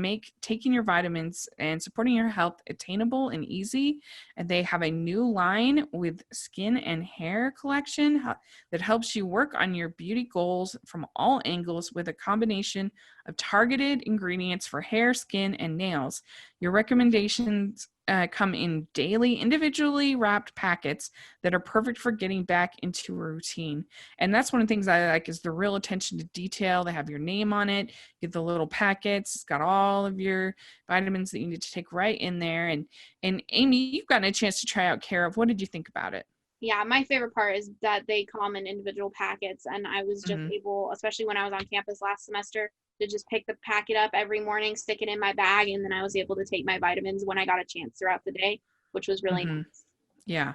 make taking your vitamins and supporting your health attainable and easy. And they have a new line with skin and hair collection that helps you work on your beauty goals from all angles with a combination of targeted ingredients for hair, skin, and nails. Your recommendations come in daily, individually wrapped packets that are perfect for getting back into a routine. And that's one of the things I like, is the real attention to detail. They have your name on it, get the little packets. It's got all of your vitamins that you need to take right in there. And Amy, you've gotten a chance to try out Care Of. What did you think about it? Yeah, my favorite part is that they come in individual packets, and I was just able, especially when I was on campus last semester, to just pick the packet up every morning, stick it in my bag, and then I was able to take my vitamins when I got a chance throughout the day, which was really nice. Yeah,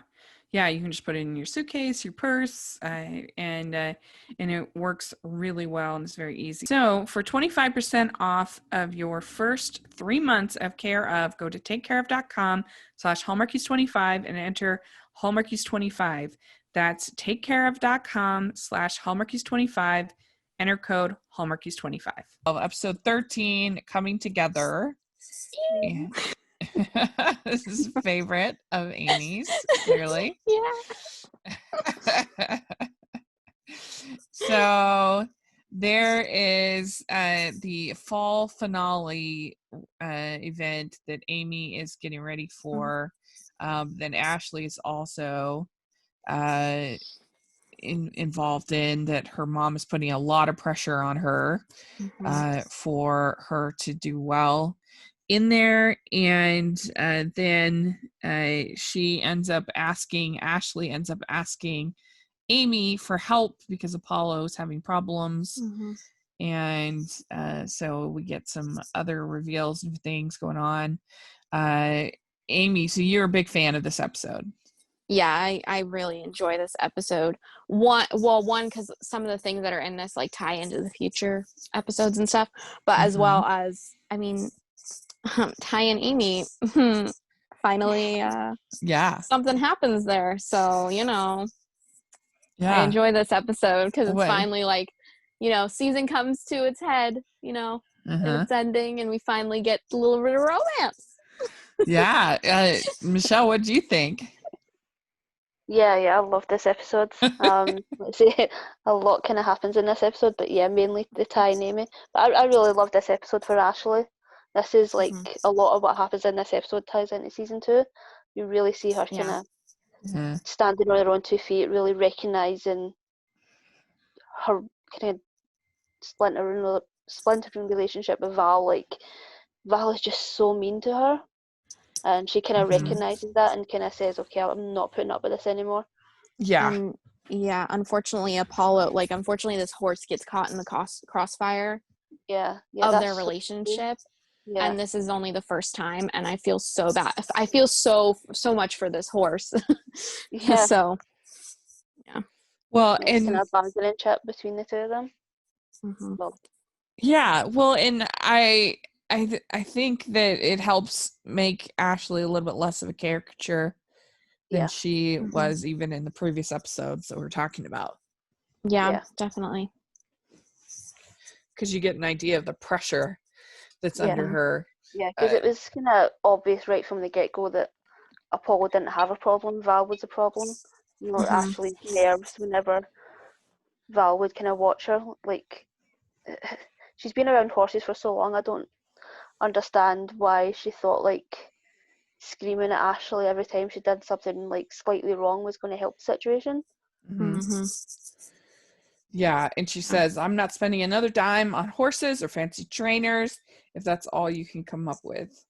you can just put it in your suitcase, your purse, and it works really well, and it's very easy. So for 25% off of your first 3 months of Care Of, go to takecareof.com/Hallmarkies25 and enter Hallmarkies25. That's takecareof.com/Hallmarkies25. Enter code Hallmarkies25. Episode 13, Coming Together. Yeah. This is a favorite of Amy's, clearly. Yeah. So there is the fall finale event that Amy is getting ready for. Then Ashley is also involved in that. Her mom is putting a lot of pressure on her for her to do well in there, and then Ashley ends up asking Amy for help because Apollo is having problems. And so we get some other reveals and things going on. Amy, so you're a big fan of this episode. Yeah, I really enjoy this episode. One, because some of the things that are in this like tie into the future episodes and stuff, but as well as, I mean, Ty and Amy, finally, something happens there. So, you know, I enjoy this episode because it's finally like, you know, season comes to its head, you know, and it's ending, and we finally get a little bit of romance. Michelle, what do you think? Yeah, I love this episode. Let's say a lot kind of happens in this episode, but yeah, mainly the Ty and Amy. But I really love this episode for Ashley. This is like a lot of what happens in this episode ties into season 2. You really see her kind of standing on her own 2 feet, really recognising her kind of splintering relationship with Val. Like, Val is just so mean to her, and she kind of recognises that and kind of says, okay, I'm not putting up with this anymore. Unfortunately this horse gets caught in the crossfire of their relationship. And this is only the first time, and I feel so bad. I feel so much for this horse. So well, and kind of bargaining chip between the two of them. And I think that it helps make Ashley a little bit less of a caricature than she was even in the previous episodes that we're talking about. Yeah, definitely. Because you get an idea of the pressure that's under her. Yeah, because it was kind of obvious right from the get-go that Apollo didn't have a problem, Val was a problem. You know, Ashley's nerves whenever Val would kind of watch her. Like, she's been around horses for so long, I don't understand why she thought like screaming at Ashley every time she did something like slightly wrong was going to help the situation. Yeah, and she says, I'm not spending another dime on horses or fancy trainers if that's all you can come up with.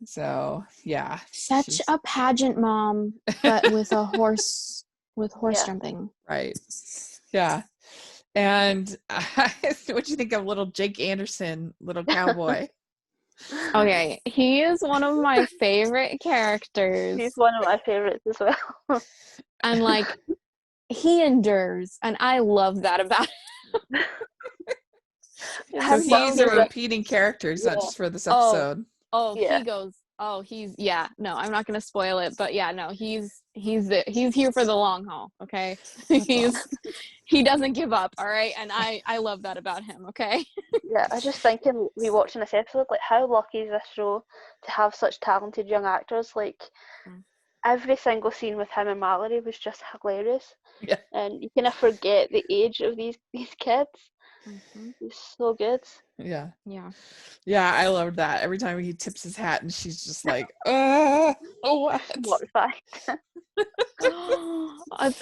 So, yeah. Such a pageant mom, but with a horse, jumping. Right. Yeah. And what do you think of little Jake Anderson, little cowboy? Okay, he is one of my favorite characters. He's one of my favorites as well. And like, he endures, and I love that about him. So he's a repeating character, it's not just for this episode. He goes. No, I'm not gonna spoil it, but yeah, no, he's here for the long haul. Okay, he doesn't give up. All right, and I love that about him. Okay. Yeah, I just think in rewatching this episode, like, how lucky is this show to have such talented young actors? Like, every single scene with him and Mallory was just hilarious. Yeah. And you kind of forget the age of these kids. It's so good. Yeah, I loved that. Every time he tips his hat and she's just like, what? Mortified.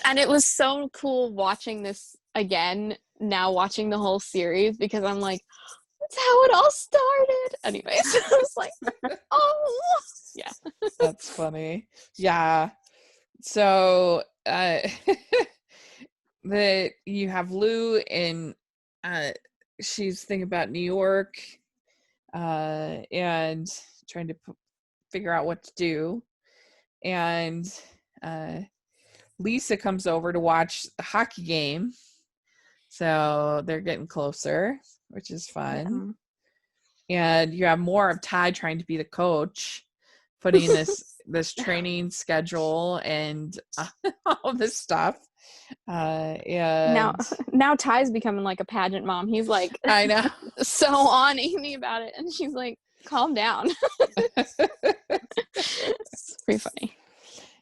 And it was so cool watching this again, now watching the whole series, because I'm like, that's how it all started. Anyways, I was like, yeah. That's funny. Yeah. So that you have Lou, and she's thinking about New York and trying to figure out what to do. And Lisa comes over to watch the hockey game. So they're getting closer, which is fun. And you have more of Ty trying to be the coach, putting this training schedule and all this stuff. And now Ty's becoming like a pageant mom. He's like, I know, so on Amy about it, and she's like, calm down. It's pretty funny.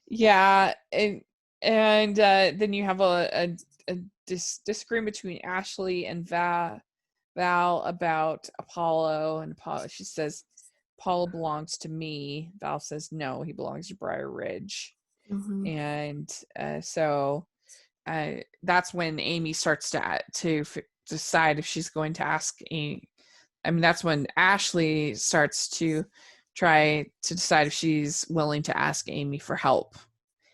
Yeah, and then you have a disagreement between Ashley and Val about Apollo, and she says Apollo belongs to me. Val says no, he belongs to Briar Ridge. And so that's when Amy starts to decide if she's going to ask that's when Ashley starts to try to decide if she's willing to ask Amy for help.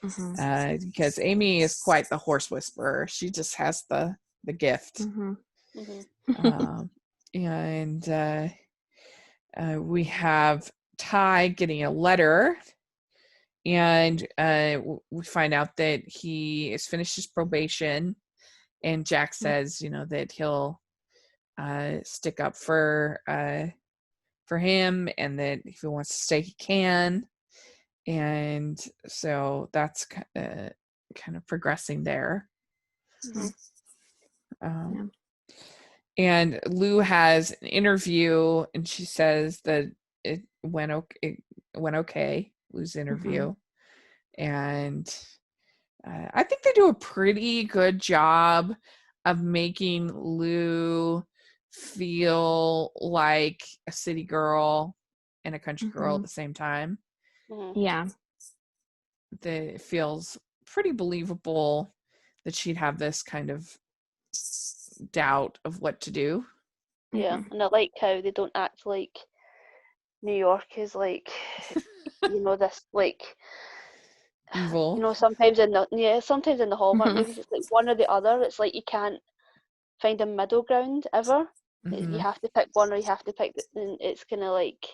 Because Amy is quite the horse whisperer. She just has the gift. And we have Ty getting a letter, and we find out that he has finished his probation, and Jack says, that he'll stick up for him, and that if he wants to stay, he can. And so that's kind of progressing there. And Lou has an interview, and she says that it went okay, Lou's interview. And I think they do a pretty good job of making Lou feel like a city girl and a country girl at the same time. Yeah. It feels pretty believable that she'd have this kind of doubt of what to do. Yeah, and I like how they don't act like New York is like, this like evil. Sometimes in the Hallmark movies it's like one or the other. It's like you can't find a middle ground ever. You have to pick one, or you have to pick. And it's kind of like,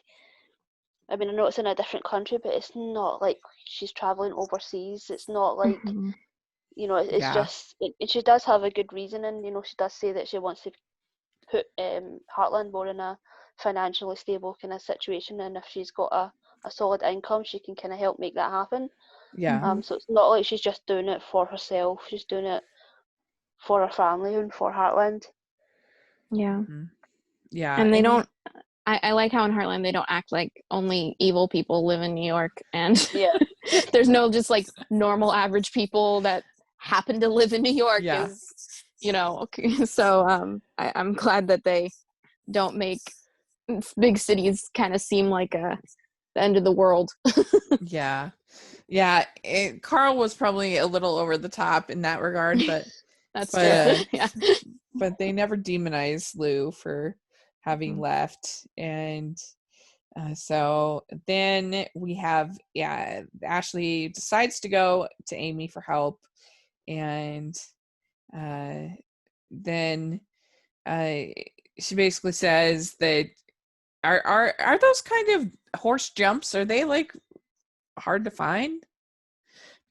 I know it's in a different country, but it's not like she's traveling overseas. It's not like, it's just, she does have a good reason, and she does say that she wants to put Heartland more in a financially stable kind of situation, and if she's got a solid income, she can kind of help make that happen. So it's not like she's just doing it for herself. She's doing it for her family and for Heartland. Yeah. And they don't, I like how in Heartland they don't act like only evil people live in New York, and there's no just like normal average people that happen to live in New York. So I'm glad that they don't make big cities kind of seem like the end of the world. Carl was probably a little over the top in that regard, but that's true. But they never demonize Lou for having left. And so then we have Ashley decides to go to Amy for help, and then she basically says that are those kind of horse jumps, are they like hard to find?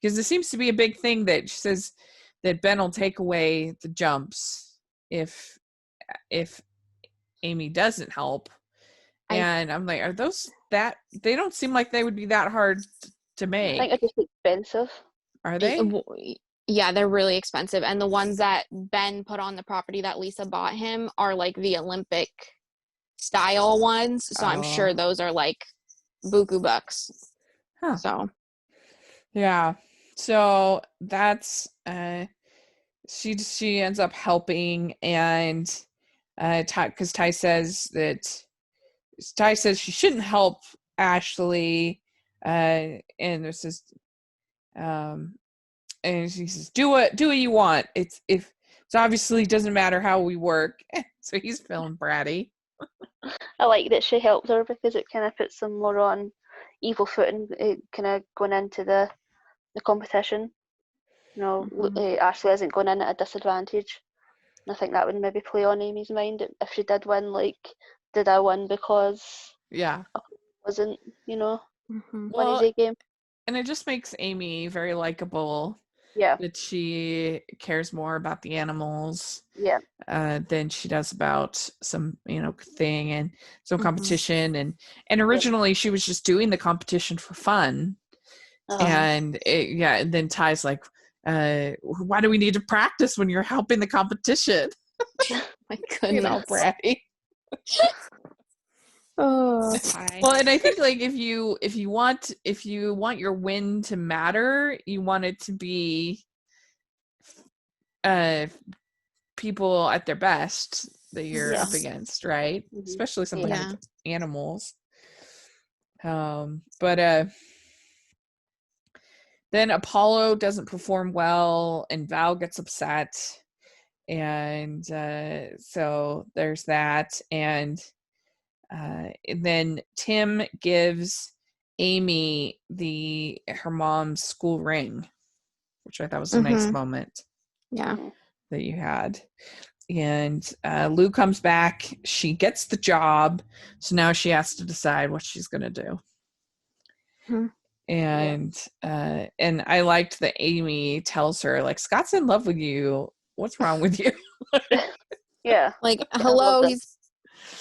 Because it seems to be a big thing that she says that Ben will take away the jumps if Amy doesn't help. And I'm like, are those that, they don't seem like they would be that hard to make. I think they're just expensive. Are they? Yeah, they're really expensive. And the ones that Ben put on the property that Lisa bought him are like the Olympic style ones. So I'm sure those are like buku bucks. So yeah. So that's she ends up helping, and because Ty says she shouldn't help Ashley, and this is and she says, do what you want. It's obviously doesn't matter how we work. So he's feeling bratty. I like that she helped her, because it kind of puts them more on evil footing, kind of going into the competition. Ashley isn't going in at a disadvantage. And I think that would maybe play on Amy's mind if she did win. Like, did I win because I wasn't, an easy game? And it just makes Amy very likable. Yeah. That she cares more about the animals. Yeah. Than she does about some, thing and some competition. And originally she was just doing the competition for fun. And and then Ty's like, why do we need to practice when you're helping the competition? My goodness. Bratty. Well, and I think like if you want your win to matter, you want it to be people at their best that you're up Yes. against, right? Mhm. Especially something Yeah. like animals. But then Apollo doesn't perform well, and Val gets upset, and so there's that, and then Tim gives Amy her mom's school ring, which I thought was a nice moment. Yeah. That you had. And Lou comes back. She gets the job, so now she has to decide what she's going to do. And I liked that Amy tells her, like, Scott's in love with you. What's wrong with you? Yeah. Like, I hello, love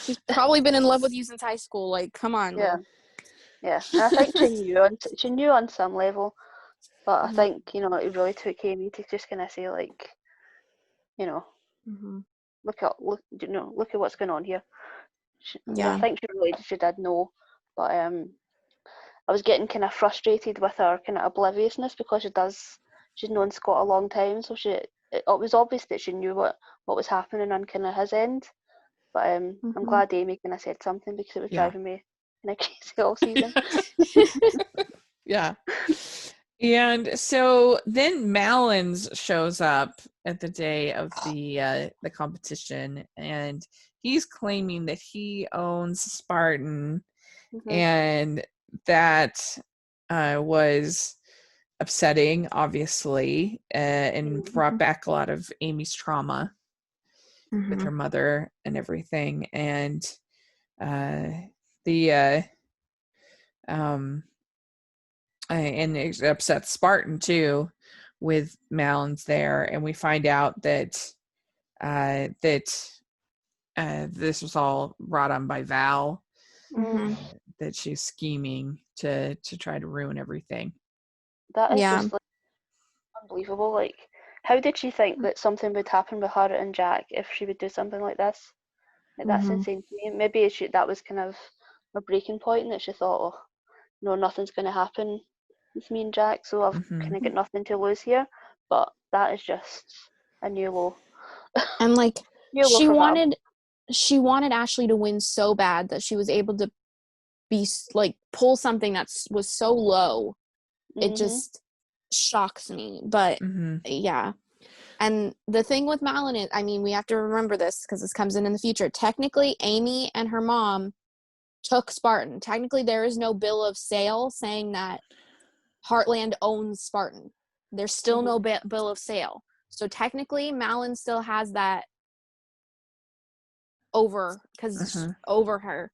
he's probably been in love with you since high school. Like, come on. Yeah. Lou. Yeah. And I think she knew on some level, but I think, it really took Amy to just kind of say, like, look at what's going on here. I think she did know, but I was getting kind of frustrated with her kind of obliviousness, because she's known Scott a long time, so it was obvious that she knew what was happening on kind of his end. But I'm glad Amy kind of said something, because it was driving me kind of crazy all season. Yeah. And so then Malins shows up at the day of the competition, and he's claiming that he owns Spartan, and that was upsetting, obviously, and brought back a lot of Amy's trauma with her mother and everything, and and it upsets Spartan too, with Malins there, and we find out that this was all brought on by Val, that she's scheming to try to ruin everything. That is just like unbelievable. Like, how did she think that something would happen with her and Jack if she would do something like this? Like, that's insane to me. Maybe that was kind of a breaking point, and that she thought, oh, no, nothing's going to happen with me and Jack, so I've kind of got nothing to lose here. But that is just a new low. And like, she wanted Ashley to win so bad that she was able to be like pull something that was so low. It just shocks me. But yeah. And the thing with Malin is, I mean, we have to remember this because this comes in the future. Technically, Amy and her mom took Spartan. Technically, there is no bill of sale saying that Heartland owns Spartan. There's still no bill of sale. So technically, Malin still has that over, because over her.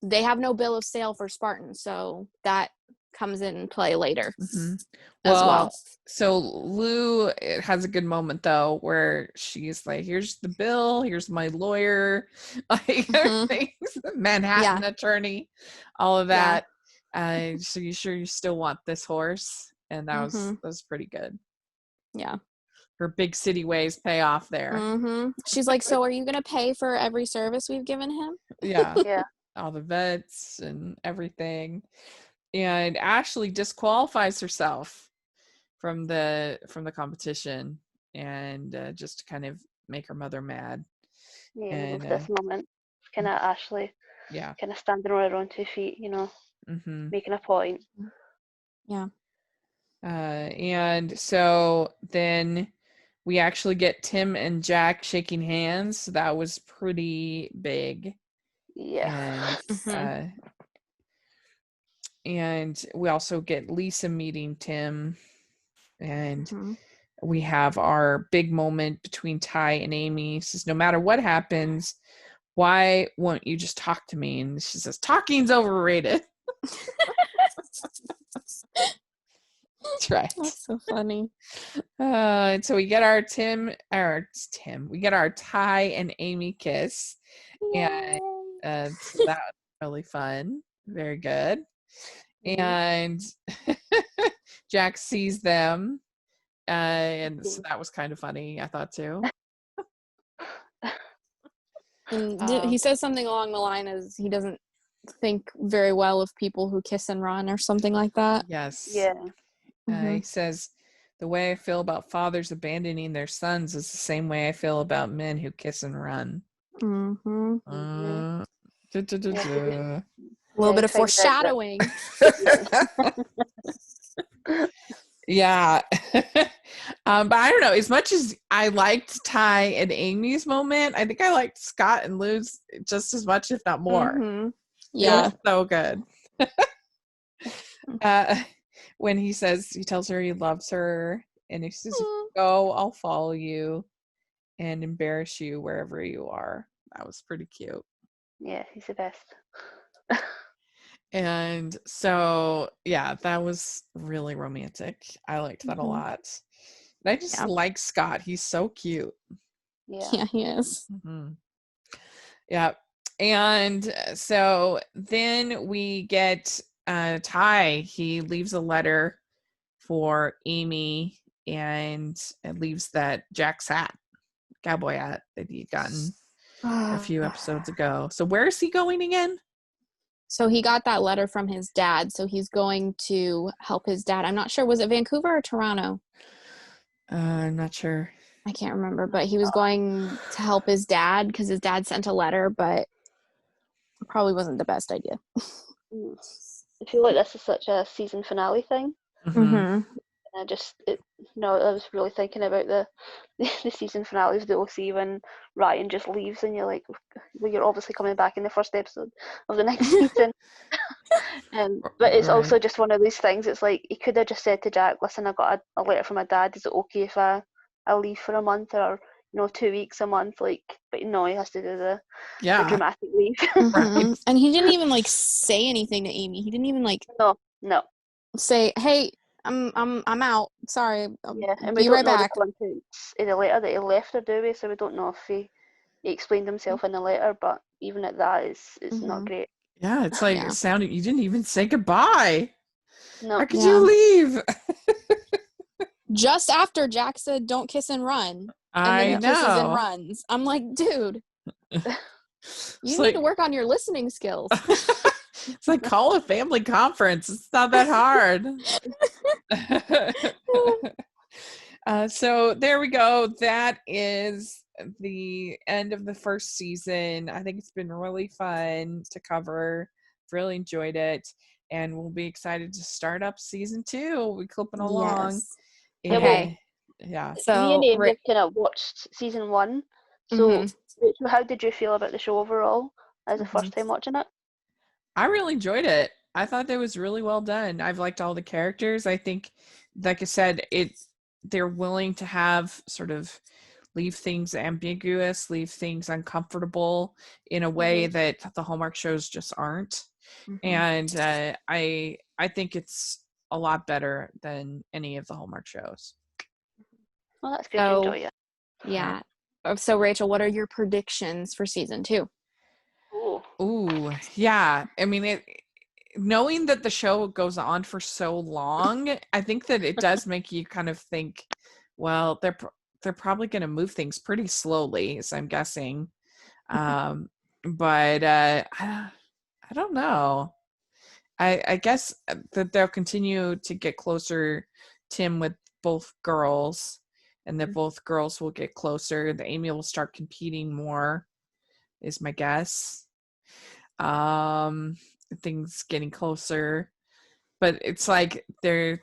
They have no bill of sale for Spartan, so that comes in play later as well. So Lou has a good moment though, where she's like, "Here's the bill. Here's my lawyer, like Manhattan attorney, all of that. So you sure you still want this horse?" And that was pretty good. Yeah, her big city ways pay off there. She's like, "So are you gonna pay for every service we've given him?" Yeah. All the vets and everything. And Ashley disqualifies herself from the competition, and just to kind of make her mother mad. Yeah, and this moment, kind of Ashley, kind of standing on her own 2 feet, making a point. Yeah. And so then we actually get Tim and Jack shaking hands. So that was pretty big. Yeah. And we also get Lisa meeting Tim, and we have our big moment between Ty and Amy. She says, "No matter what happens, why won't you just talk to me?" And she says, "Talking's overrated." That's right. That's so funny. And so we get our we get our Ty and Amy kiss. Yay. And so that was really fun. Very good. And Jack sees them. And so that was kind of funny, I thought too. And he says something along the line as he doesn't think very well of people who kiss and run or something like that. Yes. Yeah. He says The way I feel about fathers abandoning their sons is the same way I feel about men who kiss and run. Mm-hmm. Uh, duh, duh, duh, Yeah, duh. A little bit of he finds out that- foreshadowing. Yeah. But I don't know. As much as I liked Ty and Amy's moment, I think I liked Scott and Lou's just as much, if not more. Mm-hmm. It Yeah. was so good. When he tells her he loves her, and he says, "Go, I'll follow you and embarrass you wherever you are." That was pretty cute. Yeah, he's the best. And so, yeah, that was really romantic. I liked that a Mhm. lot. And I just Yeah. like Scott. He's so cute. Yeah. Yeah, he is. Mm-hmm. Yeah. And so then we get Ty. He leaves a letter for Amy and leaves that Jack's hat, cowboy hat that he'd gotten a few episodes ago. So where is he going again? So he got that letter from his dad. So he's going to help his dad. I'm not sure. Was it Vancouver or Toronto? I'm not sure. I can't remember, but he was going to help his dad because his dad sent a letter, but it probably wasn't the best idea. I feel like this is such a season finale thing. Mm-hmm. I was really thinking about the season finale of the OC when Ryan just leaves and you're like, well, you're obviously coming back in the first episode of the next season. But it's also just one of those things. It's like he could have just said to Jack, listen, I got a letter from my dad. Is it okay if I leave for a month or 2 weeks, a month? Like, but no, he has to do the dramatic leave. Mm-hmm. And he didn't even like say anything to Amy. He didn't even like no say, hey, I'm out. Sorry. Yeah, and be we right don't know back. the contents in the letter that he left her, do we? So we don't know if he explained himself in the letter, but even at that, it's not great. Yeah, it's like it sounded. You didn't even say goodbye. No. How could you leave? Just after Jack said, "Don't kiss and run," and then he kisses and runs. I'm like, dude, you need to work on your listening skills. It's like, call a family conference. It's not that hard. So there we go. That is the end of the first season. I think it's been really fun to cover. Really enjoyed it. And we'll be excited to start up season 2. We'll be clipping along. Yes. Okay. Yeah. So me and Amy have kind of watched season 1. So Rachel, how did you feel about the show overall as a first time watching it? I really enjoyed it. I thought that was really well done. I've liked all the characters. I think, like I said, they're willing to have sort of leave things ambiguous, leave things uncomfortable in a way that the Hallmark shows just aren't. And I think it's a lot better than any of the Hallmark shows. Well, that's good to enjoy it. Yeah. So Rachel, what are your predictions for season 2? Ooh, yeah. I mean, knowing that the show goes on for so long, I think that it does make you kind of think, well, they're probably going to move things pretty slowly, so I'm guessing. But I don't know. I guess that they'll continue to get closer, Tim, with both girls, and that both girls will get closer. The Amy will start competing more, is my guess. Things getting closer, but it's like I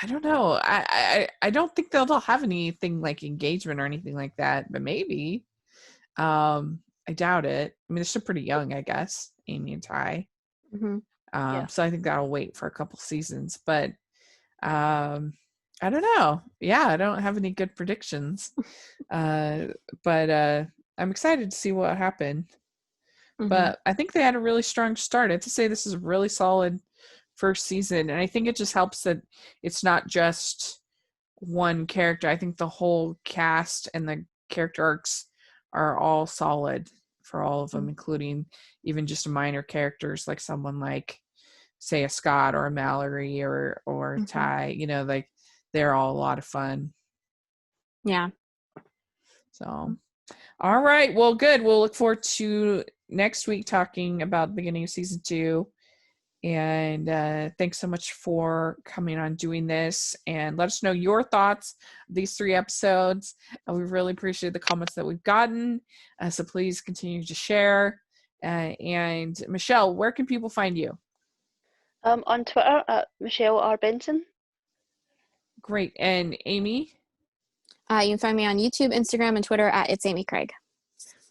don't know. I don't think they'll have anything like engagement or anything like that, but maybe. I doubt it. I mean, they're still pretty young, I guess, Amy and Ty. So I think that'll wait for a couple seasons, but I don't know. Yeah, I don't have any good predictions. But I'm excited to see what happened. But I think they had a really strong start. I have to say this is a really solid first season, and I think it just helps that it's not just one character. I think the whole cast and the character arcs are all solid for all of them, including even just minor characters like someone like, say, a Scott or a Mallory or Ty. Like they're all a lot of fun. Yeah. So, all right. Well, good. We'll look forward to next week talking about the beginning of season 2. And thanks so much for coming on doing this, and let us know your thoughts on these 3 episodes. We really appreciate the comments that we've gotten. So please continue to share. And Michelle, where can people find you? On Twitter at Michelle R. Benson. Great. And Amy? You can find me on YouTube, Instagram, and Twitter at It's Amy Craig.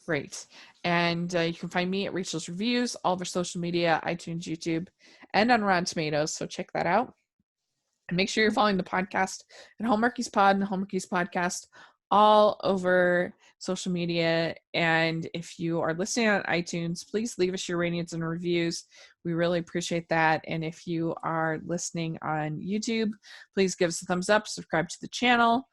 Great. And you can find me at Rachel's Reviews, all of our social media, iTunes, YouTube, and on Rotten Tomatoes. So check that out. And make sure you're following the podcast at Hallmarkies Pod and Hallmarkies Podcast all over social media. And if you are listening on iTunes, please leave us your ratings and reviews. We really appreciate that. And if you are listening on YouTube, please give us a thumbs up, subscribe to the channel.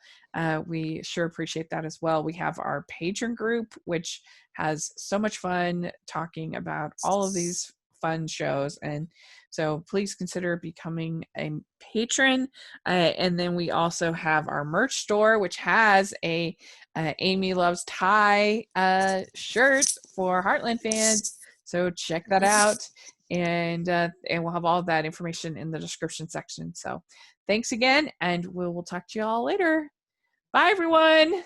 We sure appreciate that as well. We have our patron group, which has so much fun talking about all of these fun shows. And so please consider becoming a patron. And then we also have our merch store, which has a Amy Loves Tie shirt for Heartland fans. So check that out. And we'll have all of that information in the description section. So thanks again, and we'll talk to you all later. Bye, everyone.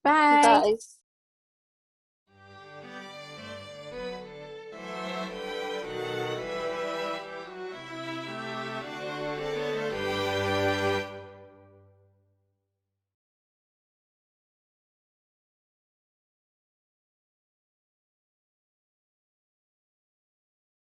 Bye. Bye.